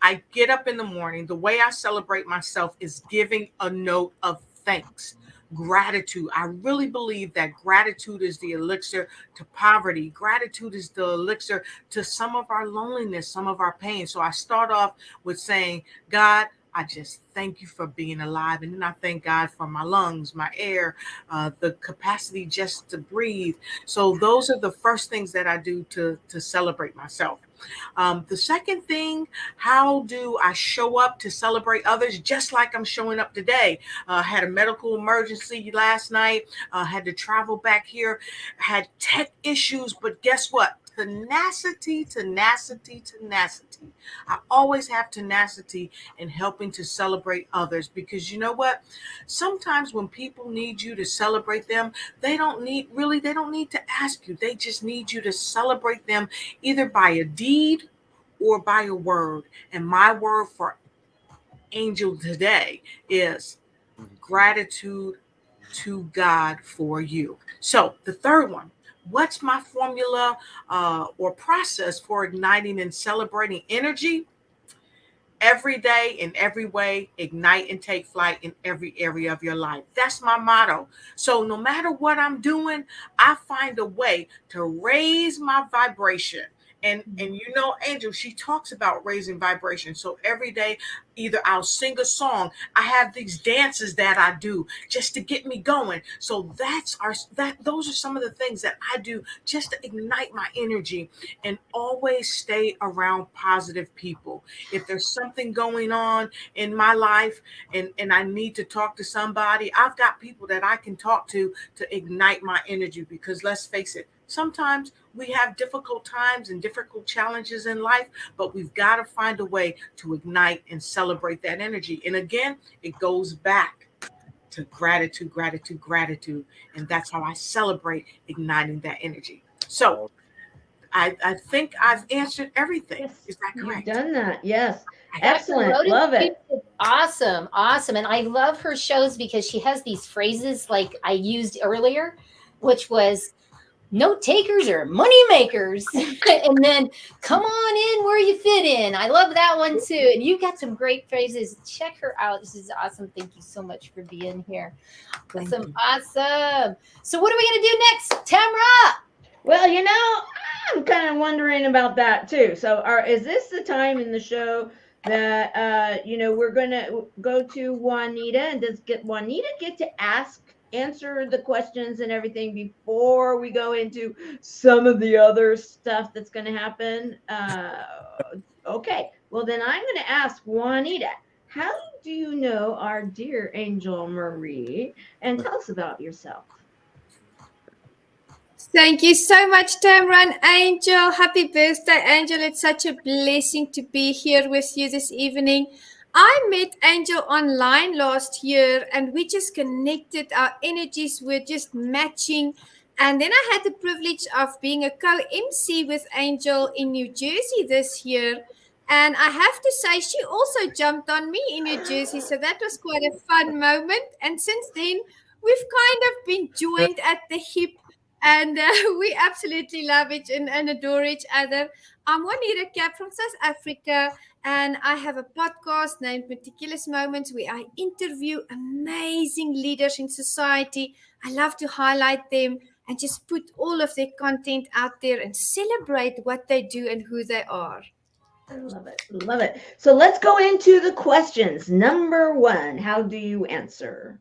I get up in the morning, the way I celebrate myself is giving a note of thanks. Gratitude. I really believe that gratitude is the elixir to poverty. Gratitude is the elixir to some of our loneliness, some of our pain. So I start off with saying, God, I just thank you for being alive. And then I thank God for my lungs, my air, the capacity just to breathe. So those are the first things that I do to celebrate myself. The second thing, how do I show up to celebrate others just like I'm showing up today? Had a medical emergency last night, had to travel back here, had tech issues, but guess what? tenacity, tenacity, tenacity. I always have tenacity in helping to celebrate others, because you know what? Sometimes when people need you to celebrate them, they don't need to ask you. They just need you to celebrate them either by a deed or by a word. And my word for Angel today is gratitude to God for you. So the third one, what's my formula or process for igniting and celebrating energy? Every day, in every way, ignite and take flight in every area of your life. That's my motto. So no matter what I'm doing, I find a way to raise my vibration. And you know, Angel, she talks about raising vibration. So every day, either I'll sing a song. I have these dances that I do just to get me going. So those are some of the things that I do just to ignite my energy, and always stay around positive people. If there's something going on in my life and I need to talk to somebody, I've got people that I can talk to ignite my energy, because let's face it, sometimes we have difficult times and difficult challenges in life, but we've got to find a way to ignite and celebrate that energy. And again, it goes back to gratitude, gratitude, gratitude. And that's how I celebrate igniting that energy. So I think I've answered everything. Yes, is that correct? You've done that. Yes. Dr. Excellent. Rhoda, Love it. Awesome. Awesome. And I love her shows because she has these phrases like I used earlier, which was note takers or money makers. And then come on in where you fit in. I love that one too. And you've got some great phrases. Check her out. This is awesome. Thank you so much for being here. Awesome. Awesome. So what are we going to do next, Tamra? Well, you know, I'm kind of wondering about that too. So is this the time in the show that we're gonna go to Juanita, and does Juanita get to answer the questions and everything before we go into some of the other stuff that's going to happen? Okay, well then I'm going to ask Juanita, how do you know our dear Angel Marie? And tell us about yourself. Thank you so much, Tamra and Angel. Happy birthday, Angel. It's such a blessing to be here with you this evening. I met Angel online last year and we just connected. Our energies were just matching. And then I had the privilege of being a co-MC with Angel in New Jersey this year. And I have to say, she also jumped on me in New Jersey. So that was quite a fun moment. And since then, we've kind of been joined at the hip. And we absolutely love each and adore each other. I'm Juanita Cap from South Africa, and I have a podcast named Meticulous Moments where I interview amazing leaders in society. I love to highlight them and just put all of their content out there and celebrate what they do and who they are. I love it. Love it. So let's go into the questions. Number 1, how do you answer?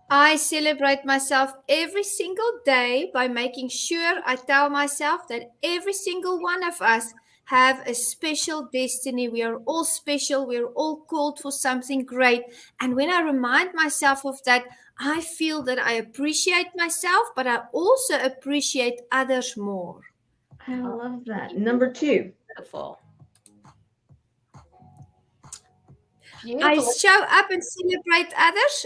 I celebrate myself every single day by making sure I tell myself that every single one of us have a special destiny. We are all special. We're all called for something great. And when I remind myself of that, I feel that I appreciate myself, but I also appreciate others more. I love that. Number 2. Beautiful. I show up and celebrate others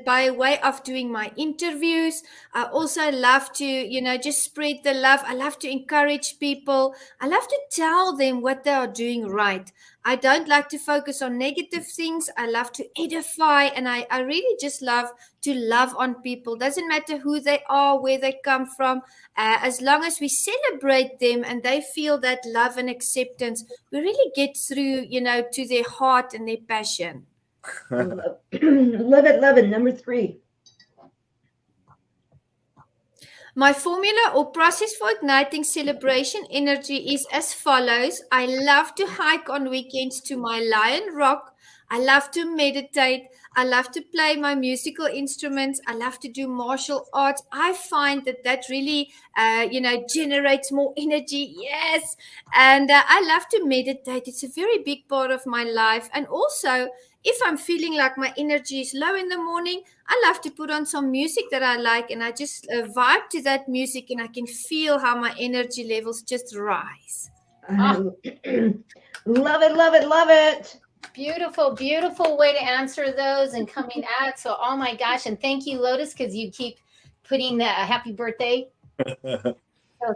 by way of doing my interviews. I also love to, just spread the love. I love to encourage people. I love to tell them what they are doing right. I don't like to focus on negative things. I love to edify, and I really just love to love on people. Doesn't matter who they are, where they come from. As long as we celebrate them and they feel that love and acceptance, we really get through, to their heart and their passion. Love it, love it. Number 3. My formula or process for igniting celebration energy is as follows. I love to hike on weekends to my Lion Rock. I love to meditate. I love to play my musical instruments. I love to do martial arts. I find that really, generates more energy. Yes. And I love to meditate. It's a very big part of my life. And also, If I'm feeling like my energy is low in the morning, I love to put on some music that I like, and I just vibe to that music, and I can feel how my energy levels just rise. Love it, love it, love it. Beautiful, beautiful way to answer those and coming at. So, oh my gosh. And thank you, Lotus, because you keep putting that happy birthday. So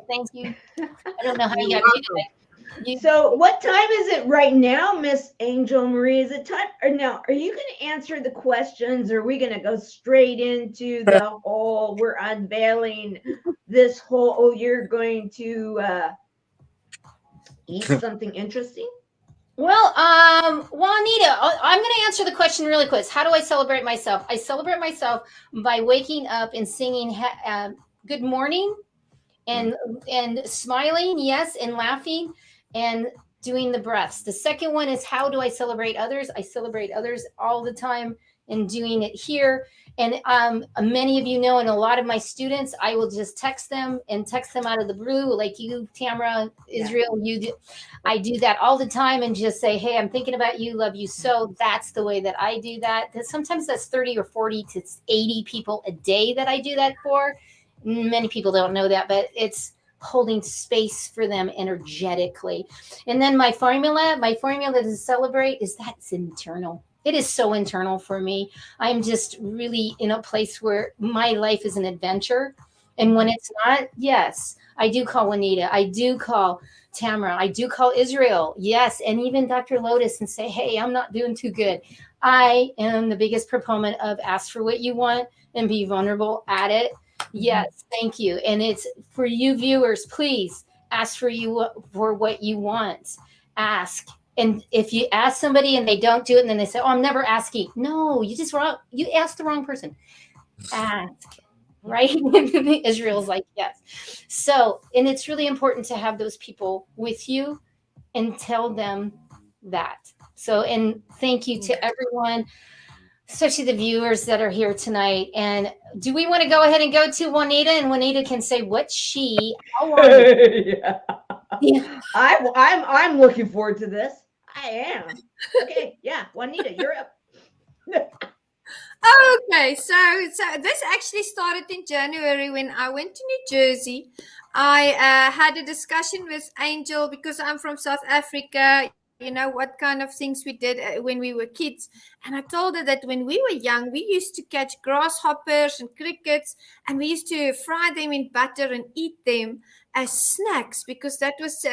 thank you. I don't know how you got me today. So what time is it right now, Miss Angel Marie? Is it time or now? Are you going to answer the questions, or are we going to go straight into the whole, we're unveiling this whole, oh, you're going to eat something interesting? Well, Juanita, I'm going to answer the question really quick. How do I celebrate myself? I celebrate myself by waking up and singing good morning and smiling, yes, and laughing and doing the breaths. The second one is, how do I celebrate others? I celebrate others all the time and doing it here. And many of you know, and a lot of my students, I will just text them out of the blue, like you, Tamara, Israel, you do. I do that all the time and just say, hey, I'm thinking about you, love you. So that's the way that I do that. Sometimes that's 30 or 40 to 80 people a day that I do that for. Many people don't know that, but it's holding space for them energetically. And then my formula to celebrate is that it's internal. It is so internal for me. I'm just really in a place where my life is an adventure. And when it's not, yes, I do call Juanita. I do call Tamara. I do call Israel. Yes. And even Dr. Lotus, and say, hey, I'm not doing too good. I am the biggest proponent of ask for what you want and be vulnerable at it. Yes, thank you. And it's for you viewers, please ask for what you want. Ask. And if you ask somebody and they don't do it, and then they say, oh, I'm never asking. No, you asked the wrong person. Ask, right? Israel's like, yes. So, and it's really important to have those people with you and tell them that. So, and thank you to everyone, especially the viewers that are here tonight. And do we want to go ahead and go to Juanita, and Juanita can say how long? Yeah. I'm looking forward to this. I am. Okay, yeah, Juanita, you're up. Okay, so this actually started in January when I went to New Jersey. I had a discussion with Angel because I'm from South Africa. You know what kind of things we did when we were kids. And I told her that when we were young, we used to catch grasshoppers and crickets, and we used to fry them in butter and eat them as snacks because that was, so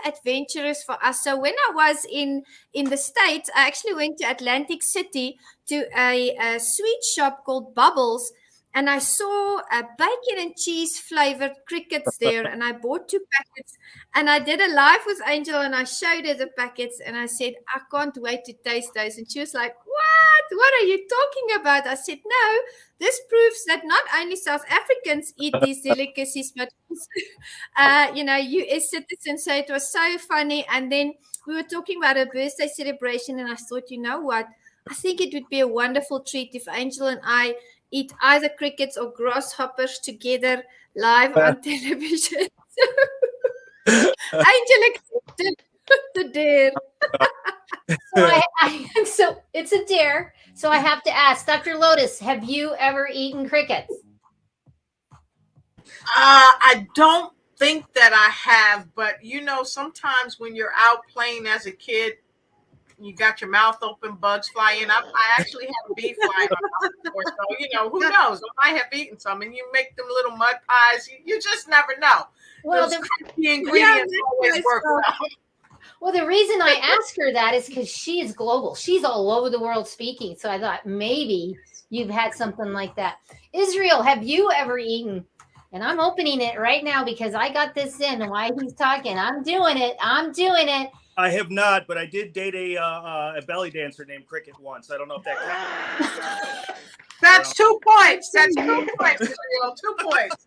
adventurous for us. So when I was in the States, I actually went to Atlantic City to a sweet shop called Bubbles. And I saw bacon and cheese flavored crickets there, and I bought 2 packets. And I did a live with Angel, and I showed her the packets, and I said, I can't wait to taste those. And she was like, what? What are you talking about? I said, no, this proves that not only South Africans eat these delicacies, but also, US citizens. So it was so funny. And then we were talking about a birthday celebration, and I thought, you know what? I think it would be a wonderful treat if Angel and I eat either crickets or grasshoppers together live on television. Angel accepted the dare. So it's a dare. So I have to ask, Dr. Lotus, have you ever eaten crickets? I don't think that I have, but sometimes when you're out playing as a kid, you got your mouth open, bugs fly in. I actually have bee fly in my mouth before, so who knows? I might have eaten some, and you make them little mud pies. You just never know. Well, those crispy ingredients always work well. Well, the reason I asked her that is because she is global. She's all over the world speaking. So I thought maybe you've had something like that. Israel, have you ever eaten? And I'm opening it right now because I got this in while he's talking. I'm doing it. I have not, but I did date a belly dancer named Cricket once. I don't know if that counts. That's 2 points. That's 2 points, Israel. 2 points.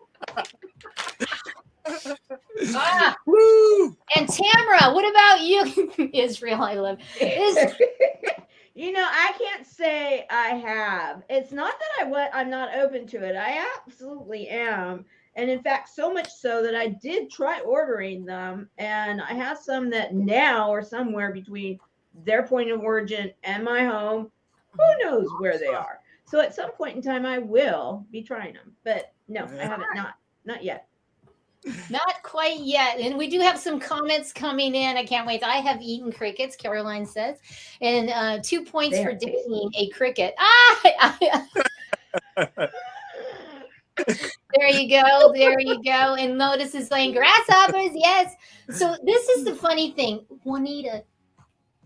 And Tamara, what about you? Israel, I love I can't say I have. It's not that I'm not open to it. I absolutely am. And in fact, so much so that I did try ordering them, and I have some that now are somewhere between their point of origin and my home, who knows where they are. So at some point in time, I will be trying them. But no, I haven't. Not yet. Not quite yet. And we do have some comments coming in. I can't wait. I have eaten crickets, Caroline says. And 2 points for dating a cricket. There you go. There you go. And Lotus is saying grasshoppers. Yes. So this is the funny thing. Juanita,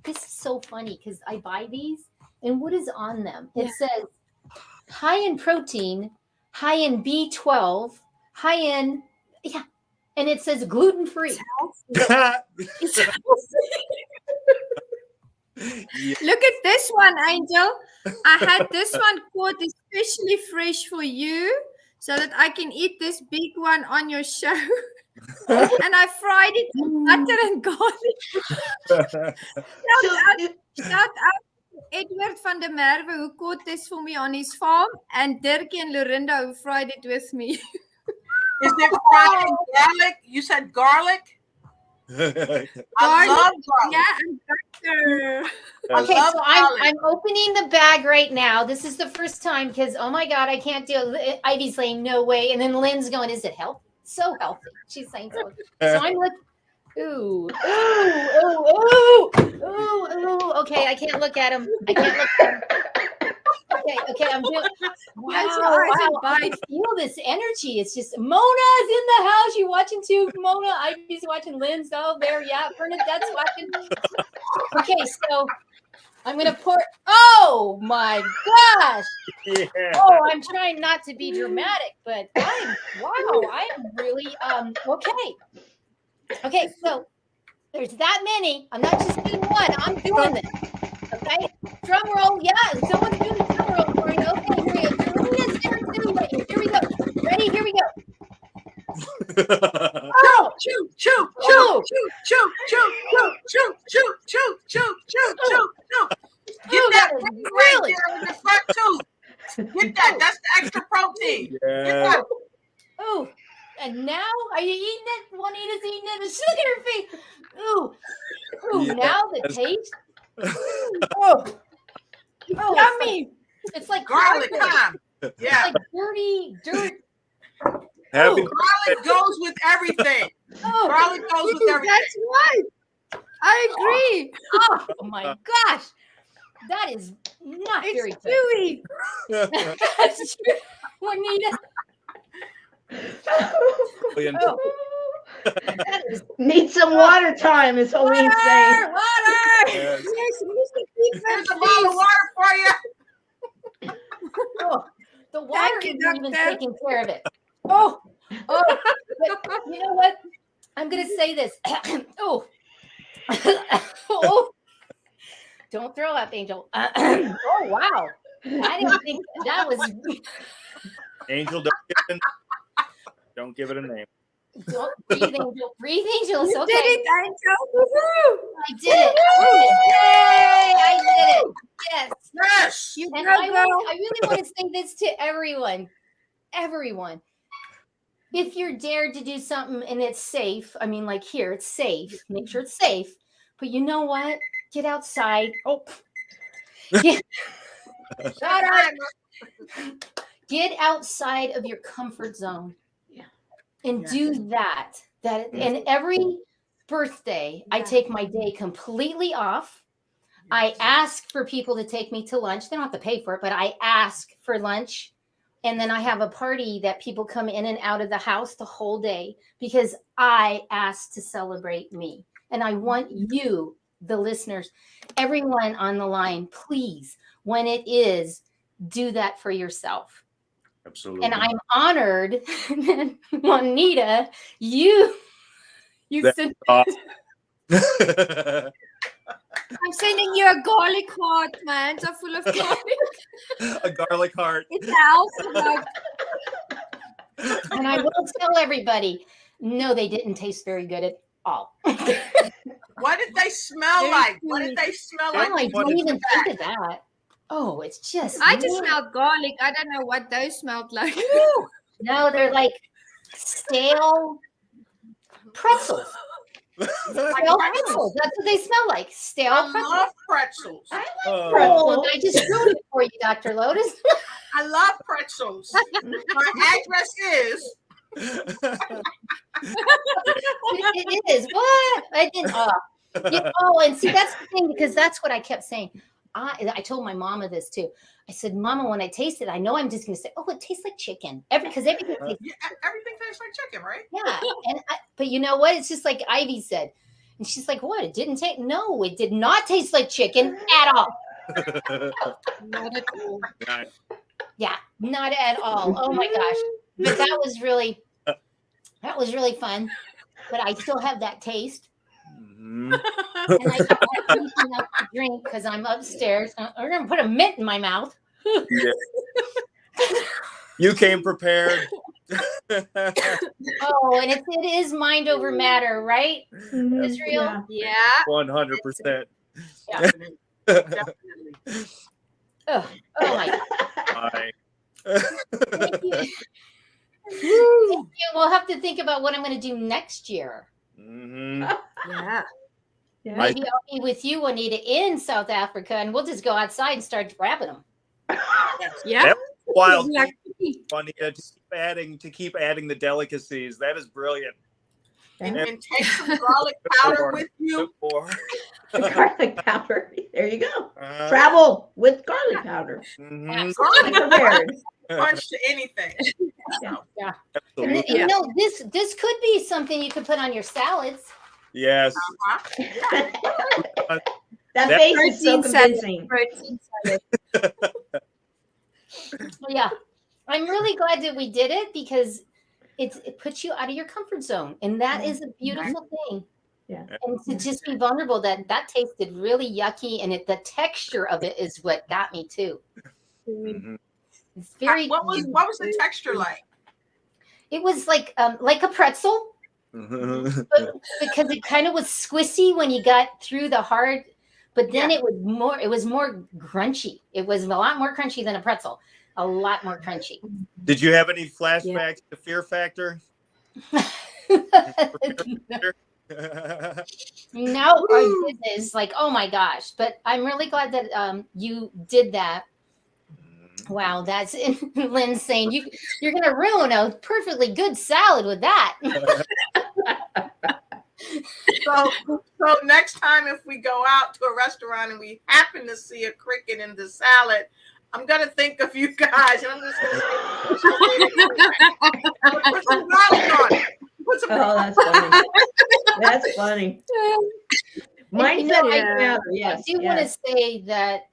this is so funny because I buy these. And what is on them? It says high in protein, high in B12, high in, and it says gluten free. Look at this one, Angel. I had this one caught especially fresh for you so that I can eat this big one on your show. And I fried it in butter and garlic. Shout out to Edward van der Merwe who caught this for me on his farm, and Dirk and Lorinda who fried it with me. Is it fried in garlic? You said garlic? I love garlic. Yeah, and butter. Okay, so I'm opening the bag right now. This is the first time because, oh my God, I can't do it. Ivy's saying no way. And then Lynn's going, is it healthy? So healthy. She's saying so. So I'm like, ooh. Okay, I can't look at him. Okay, I'm doing. Wow, I feel this energy. It's just Mona's in the house. You watching too, Mona? Ivy's watching. Lynn's there. Yeah, Bernadette's watching. Okay, so I'm gonna pour. Oh my gosh! Yeah. Oh, I'm trying not to be dramatic, but I am really Okay, so there's that many. I'm not just doing one. I'm doing this. Okay, drum roll. Yeah, someone's doing the drum roll for you. Okay, here we go. Karina's there too. Here we go. Ready? Here we go. Oh, choo, choo, choo, choo, choo, choo, choo, choo, choo, choo, choo, choo, choo. Get that right there in the front tooth. Get that. That's the extra protein. Yeah. Get that. Ooh, and now are you eating it? Juanita's eating it. Just look at her face. Ooh, Yeah, now the taste. Yummy. It's like garlic time. It's Yeah. like dirty dirt. Happy Garlic goes with everything. Garlic goes with everything. That's right. I agree. Oh my gosh. That is not very It's chewy. That's true. Juanita. Need some water time, is Helene saying. Water! Yes. There's a bottle of water for you. The water Thank you, isn't even doctor. taking care of it. But you know what? I'm gonna say this. Oh. Don't throw up, Angel. Oh wow. I didn't think that was Angel, don't give it a name. Don't breathe, Angel. Breathe, Angel. It's You okay. did it, Angel. Woohoo! I did it. Yay! I did it. Yes. Yes. You And go, I girl. really want to say this to everyone. Everyone. If you're dared to do something and it's safe, I mean, like here, it's safe. Make sure it's safe. But you know what? Get outside. Oh. Get outside of your comfort zone. And do that. And every birthday, I take my day completely off. I ask for people to take me to lunch. They don't have to pay for it, but I ask for lunch. And then I have a party that people come in and out of the house the whole day because I asked to celebrate me. And I want you, the listeners, everyone on the line, please, when it is, do that for yourself. Absolutely. And I'm honored, Juanita, you sent. I'm sending you a garlic heart, man. So full of garlic. A garlic heart. It's awesome. And I will tell everybody, no, they didn't taste very good at all. What did they smell like? What did they smell like? I don't even think of that. Oh, it's just. I just smelled garlic. I don't know what those smelled like. No, they're like stale pretzels. Stale pretzels. That's what they smell like. Stale pretzels. I love pretzels. I like Oh, pretzels. I just wrote it for you, Dr. Lotus. I love pretzels. My address is. It is. What? I didn't. And see, that's the thing, because that's what I kept saying. I told my mama this too. I said, Mama, when I taste it, I know I'm just going to say, oh, it tastes like chicken. Because everything tastes. Everything tastes like chicken, right? Yeah. But you know what? It's just like Ivy said. And she's like, what? It didn't taste? No, it did not taste like chicken at all. Not at all. Yeah, not at all. Oh my gosh. But that was really fun. But I still have that taste. Mm-hmm. And I got anything else to drink because I'm upstairs. I'm going to put a mint in my mouth. Yeah. You came prepared. Oh, and it is mind over matter, right? Mm-hmm. Israel? Yeah. 100%. Yeah. Definitely. Oh my God. Bye. Thank you. Thank you. We'll have to think about what I'm going to do next year. Mm-hmm. Yeah. Maybe I'll be with you, Juanita, in South Africa, and we'll just go outside and start grabbing them. Yeah. That's wild. Juanita, to keep adding the delicacies. That is brilliant. And take some garlic powder with you. Garlic powder. There you go. Travel with garlic powder. Mm-hmm. Punch to anything. Yeah. And, you know, this could be something you could put on your salads. Yes. That face is so convincing. Yeah. I'm really glad that we did it because it puts you out of your comfort zone. And that is a beautiful thing. Yeah. And to just be vulnerable, that tasted really yucky. And the texture of it is what got me too. Mm-hmm. It's very. What was the texture like? It was like a pretzel. But because it kind of was squishy when you got through the hard, but then it was more crunchy. It was a lot more crunchy than a pretzel. A lot more crunchy. Did you have any flashbacks to Fear Factor? No, our goodness, like, oh my gosh. But I'm really glad that you did that. Wow, that's Lynn saying you're gonna ruin a perfectly good salad with that. So next time if we go out to a restaurant and we happen to see a cricket in the salad, I'm gonna think of you guys and I'm just gonna put some garlic on it. Oh, that's funny. That's funny. Mindset. I do want to say that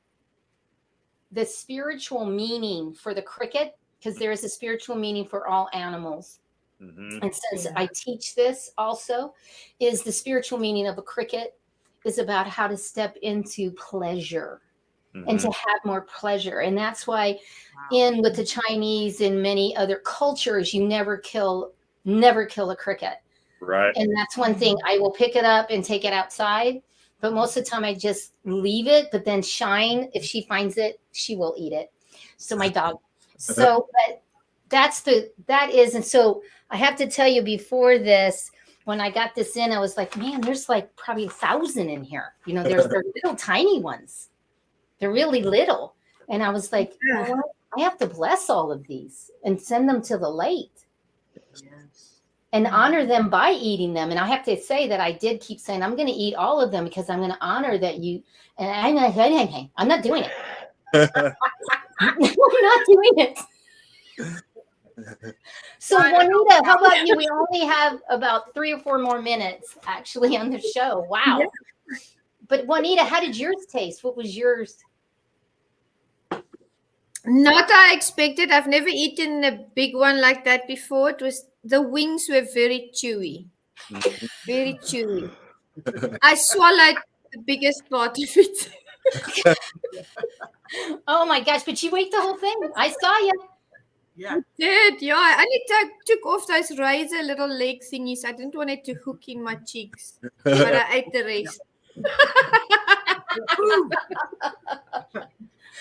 the spiritual meaning for the cricket, because there is a spiritual meaning for all animals. Mm-hmm. And since I teach this also, is the spiritual meaning of a cricket is about how to step into pleasure and to have more pleasure. And that's why with the Chinese and many other cultures, you never kill a cricket. Right. And that's one thing. I will pick it up and take it outside. But most of the time I just leave it, but then Shine, if she finds it, she will eat it. So my dog. So that is, and so I have to tell you before this, when I got this in, I was like, man, there's like probably 1,000 in here. You know, they're little tiny ones. They're really little. And I was like, you know what? I have to bless all of these and send them to the lake. And honor them by eating them. And I have to say that I did keep saying, I'm going to eat all of them because I'm going to honor that you. And I'm not doing it. I'm not doing it. So Juanita, how about you? We only have about 3 or 4 more minutes actually on the show. Wow. Yeah. But Juanita, how did yours taste? What was yours? Not I expected. I've never eaten a big one like that before. The wings were very chewy. Very chewy. I swallowed the biggest part of it. Oh my gosh, but you ate the whole thing. I saw you. Yeah. I did, yeah. I only took off those razor little leg thingies. I didn't want it to hook in my cheeks. But I ate the rest.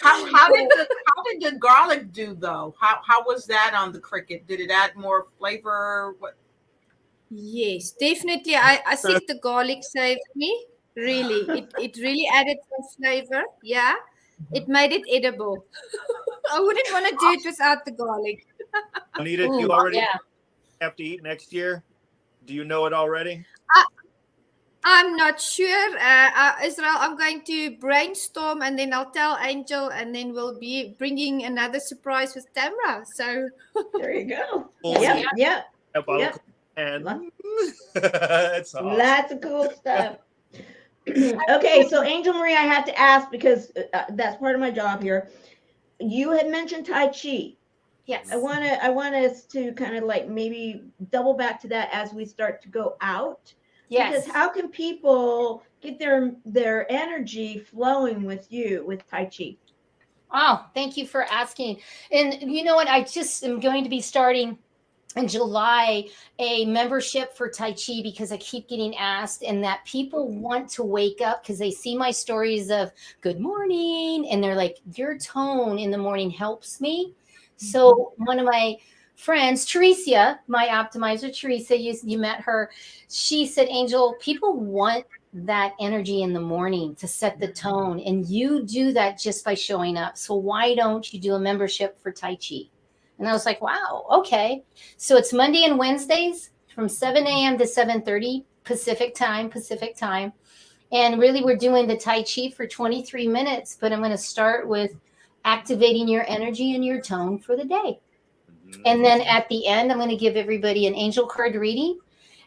How did the garlic do though? How was that on the cricket? Did it add more flavor? What? Yes, definitely. I think the garlic saved me. Really, it really added some flavor. Yeah, it made it edible. I wouldn't want to do it without the garlic. Anita, do you already have to eat next year? Do you know it already? I'm not sure, Israel. I'm going to brainstorm and then I'll tell Angel, and then we'll be bringing another surprise with Tamra. So there you go. Oh, Yep, yeah. yep. And that's awesome. Lots of cool stuff. Okay, so Angel Marie, I have to ask because that's part of my job here. You had mentioned Tai Chi. Yes. I want us to kind of like maybe double back to that as we start to go out. Yes. Because how can people get their energy flowing with you with Tai Chi? Oh, thank you for asking. And you know what? I just am going to be starting in July a membership for Tai Chi because I keep getting asked, and that people want to wake up because they see my stories of good morning and they're like, your tone in the morning helps me. So one of my friends, Teresa, my optimizer, Teresa, you met her. She said, Angel, people want that energy in the morning to set the tone, and you do that just by showing up. So why don't you do a membership for Tai Chi? And I was like, wow, okay. So it's Monday and Wednesdays from 7 a.m. to 7:30 Pacific time. And really we're doing the Tai Chi for 23 minutes, but I'm going to start with activating your energy and your tone for the day. And then at the end, I'm going to give everybody an angel card reading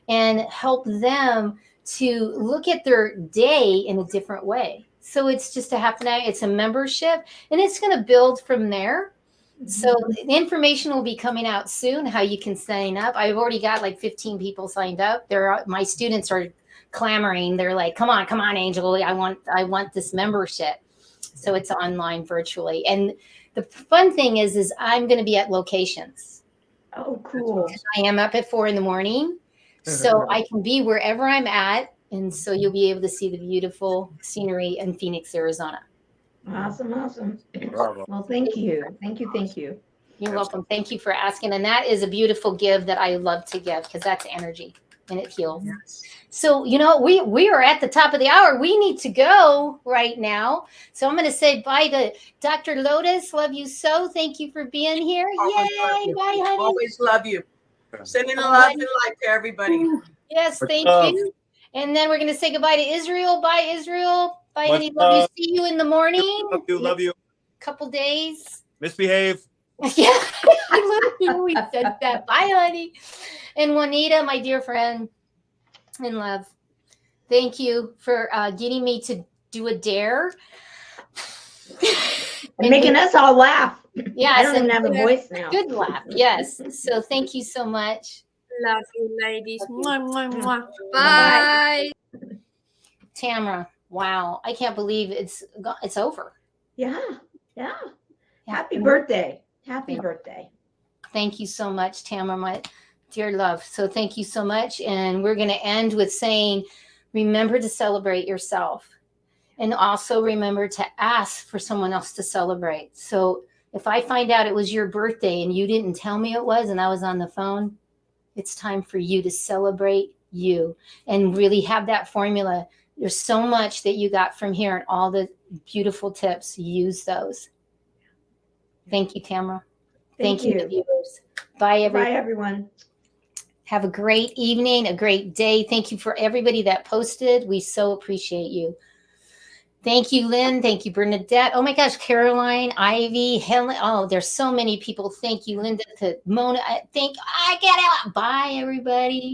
and help them to look at their day in a different way. So it's just a half an hour. It's a membership, and it's going to build from there. So the information will be coming out soon, how you can sign up. I've already got like 15 people signed up. My students are clamoring. They're like, come on, Angel. I want this membership. So it's online virtually. And the fun thing is I'm going to be at locations. Oh, cool. I am up at 4 a.m. So I can be wherever I'm at. And so you'll be able to see the beautiful scenery in Phoenix, Arizona. Awesome. Well, thank you. You're welcome. Thank you for asking. And that is a beautiful give that I love to give because that's energy and it heals. Yes. So, we are at the top of the hour. We need to go right now. So I'm going to say bye to Dr. Lotus. Love you so. Thank you for being here. Yay. Bye, honey. Always love you. Sending the love and light to everybody. Yes, thank you. And then we're going to say goodbye to Israel. Bye, Israel. Bye, honey. Love you. See you in the morning. Love you. Couple days. Misbehave. Yeah, I love you. We said that. Bye, honey. And Juanita, my dear friend in love, thank you for getting me to do a dare. And making us all laugh. Yeah, I don't even have a voice now. Good laugh. Yes. So thank you so much. Love you, ladies. Mwah, mwah, mwah. Bye. Tamra, wow. I can't believe it's over. Yeah. Happy birthday. Happy birthday. Thank you so much, Tamara, my dear love. So thank you so much. And we're going to end with saying, remember to celebrate yourself. And also remember to ask for someone else to celebrate. So if I find out it was your birthday and you didn't tell me it was, and I was on the phone, it's time for you to celebrate you and really have that formula. There's so much that you got from here and all the beautiful tips. Use those. Thank you, Tamara. Thank you, viewers. Bye, everyone. Bye, everyone. Have a great evening, a great day. Thank you for everybody that posted. We so appreciate you. Thank you, Lynn. Thank you, Bernadette. Oh my gosh, Caroline, Ivy, Helen. Oh, there's so many people. Thank you, Linda, to Mona. I get out. Bye, everybody.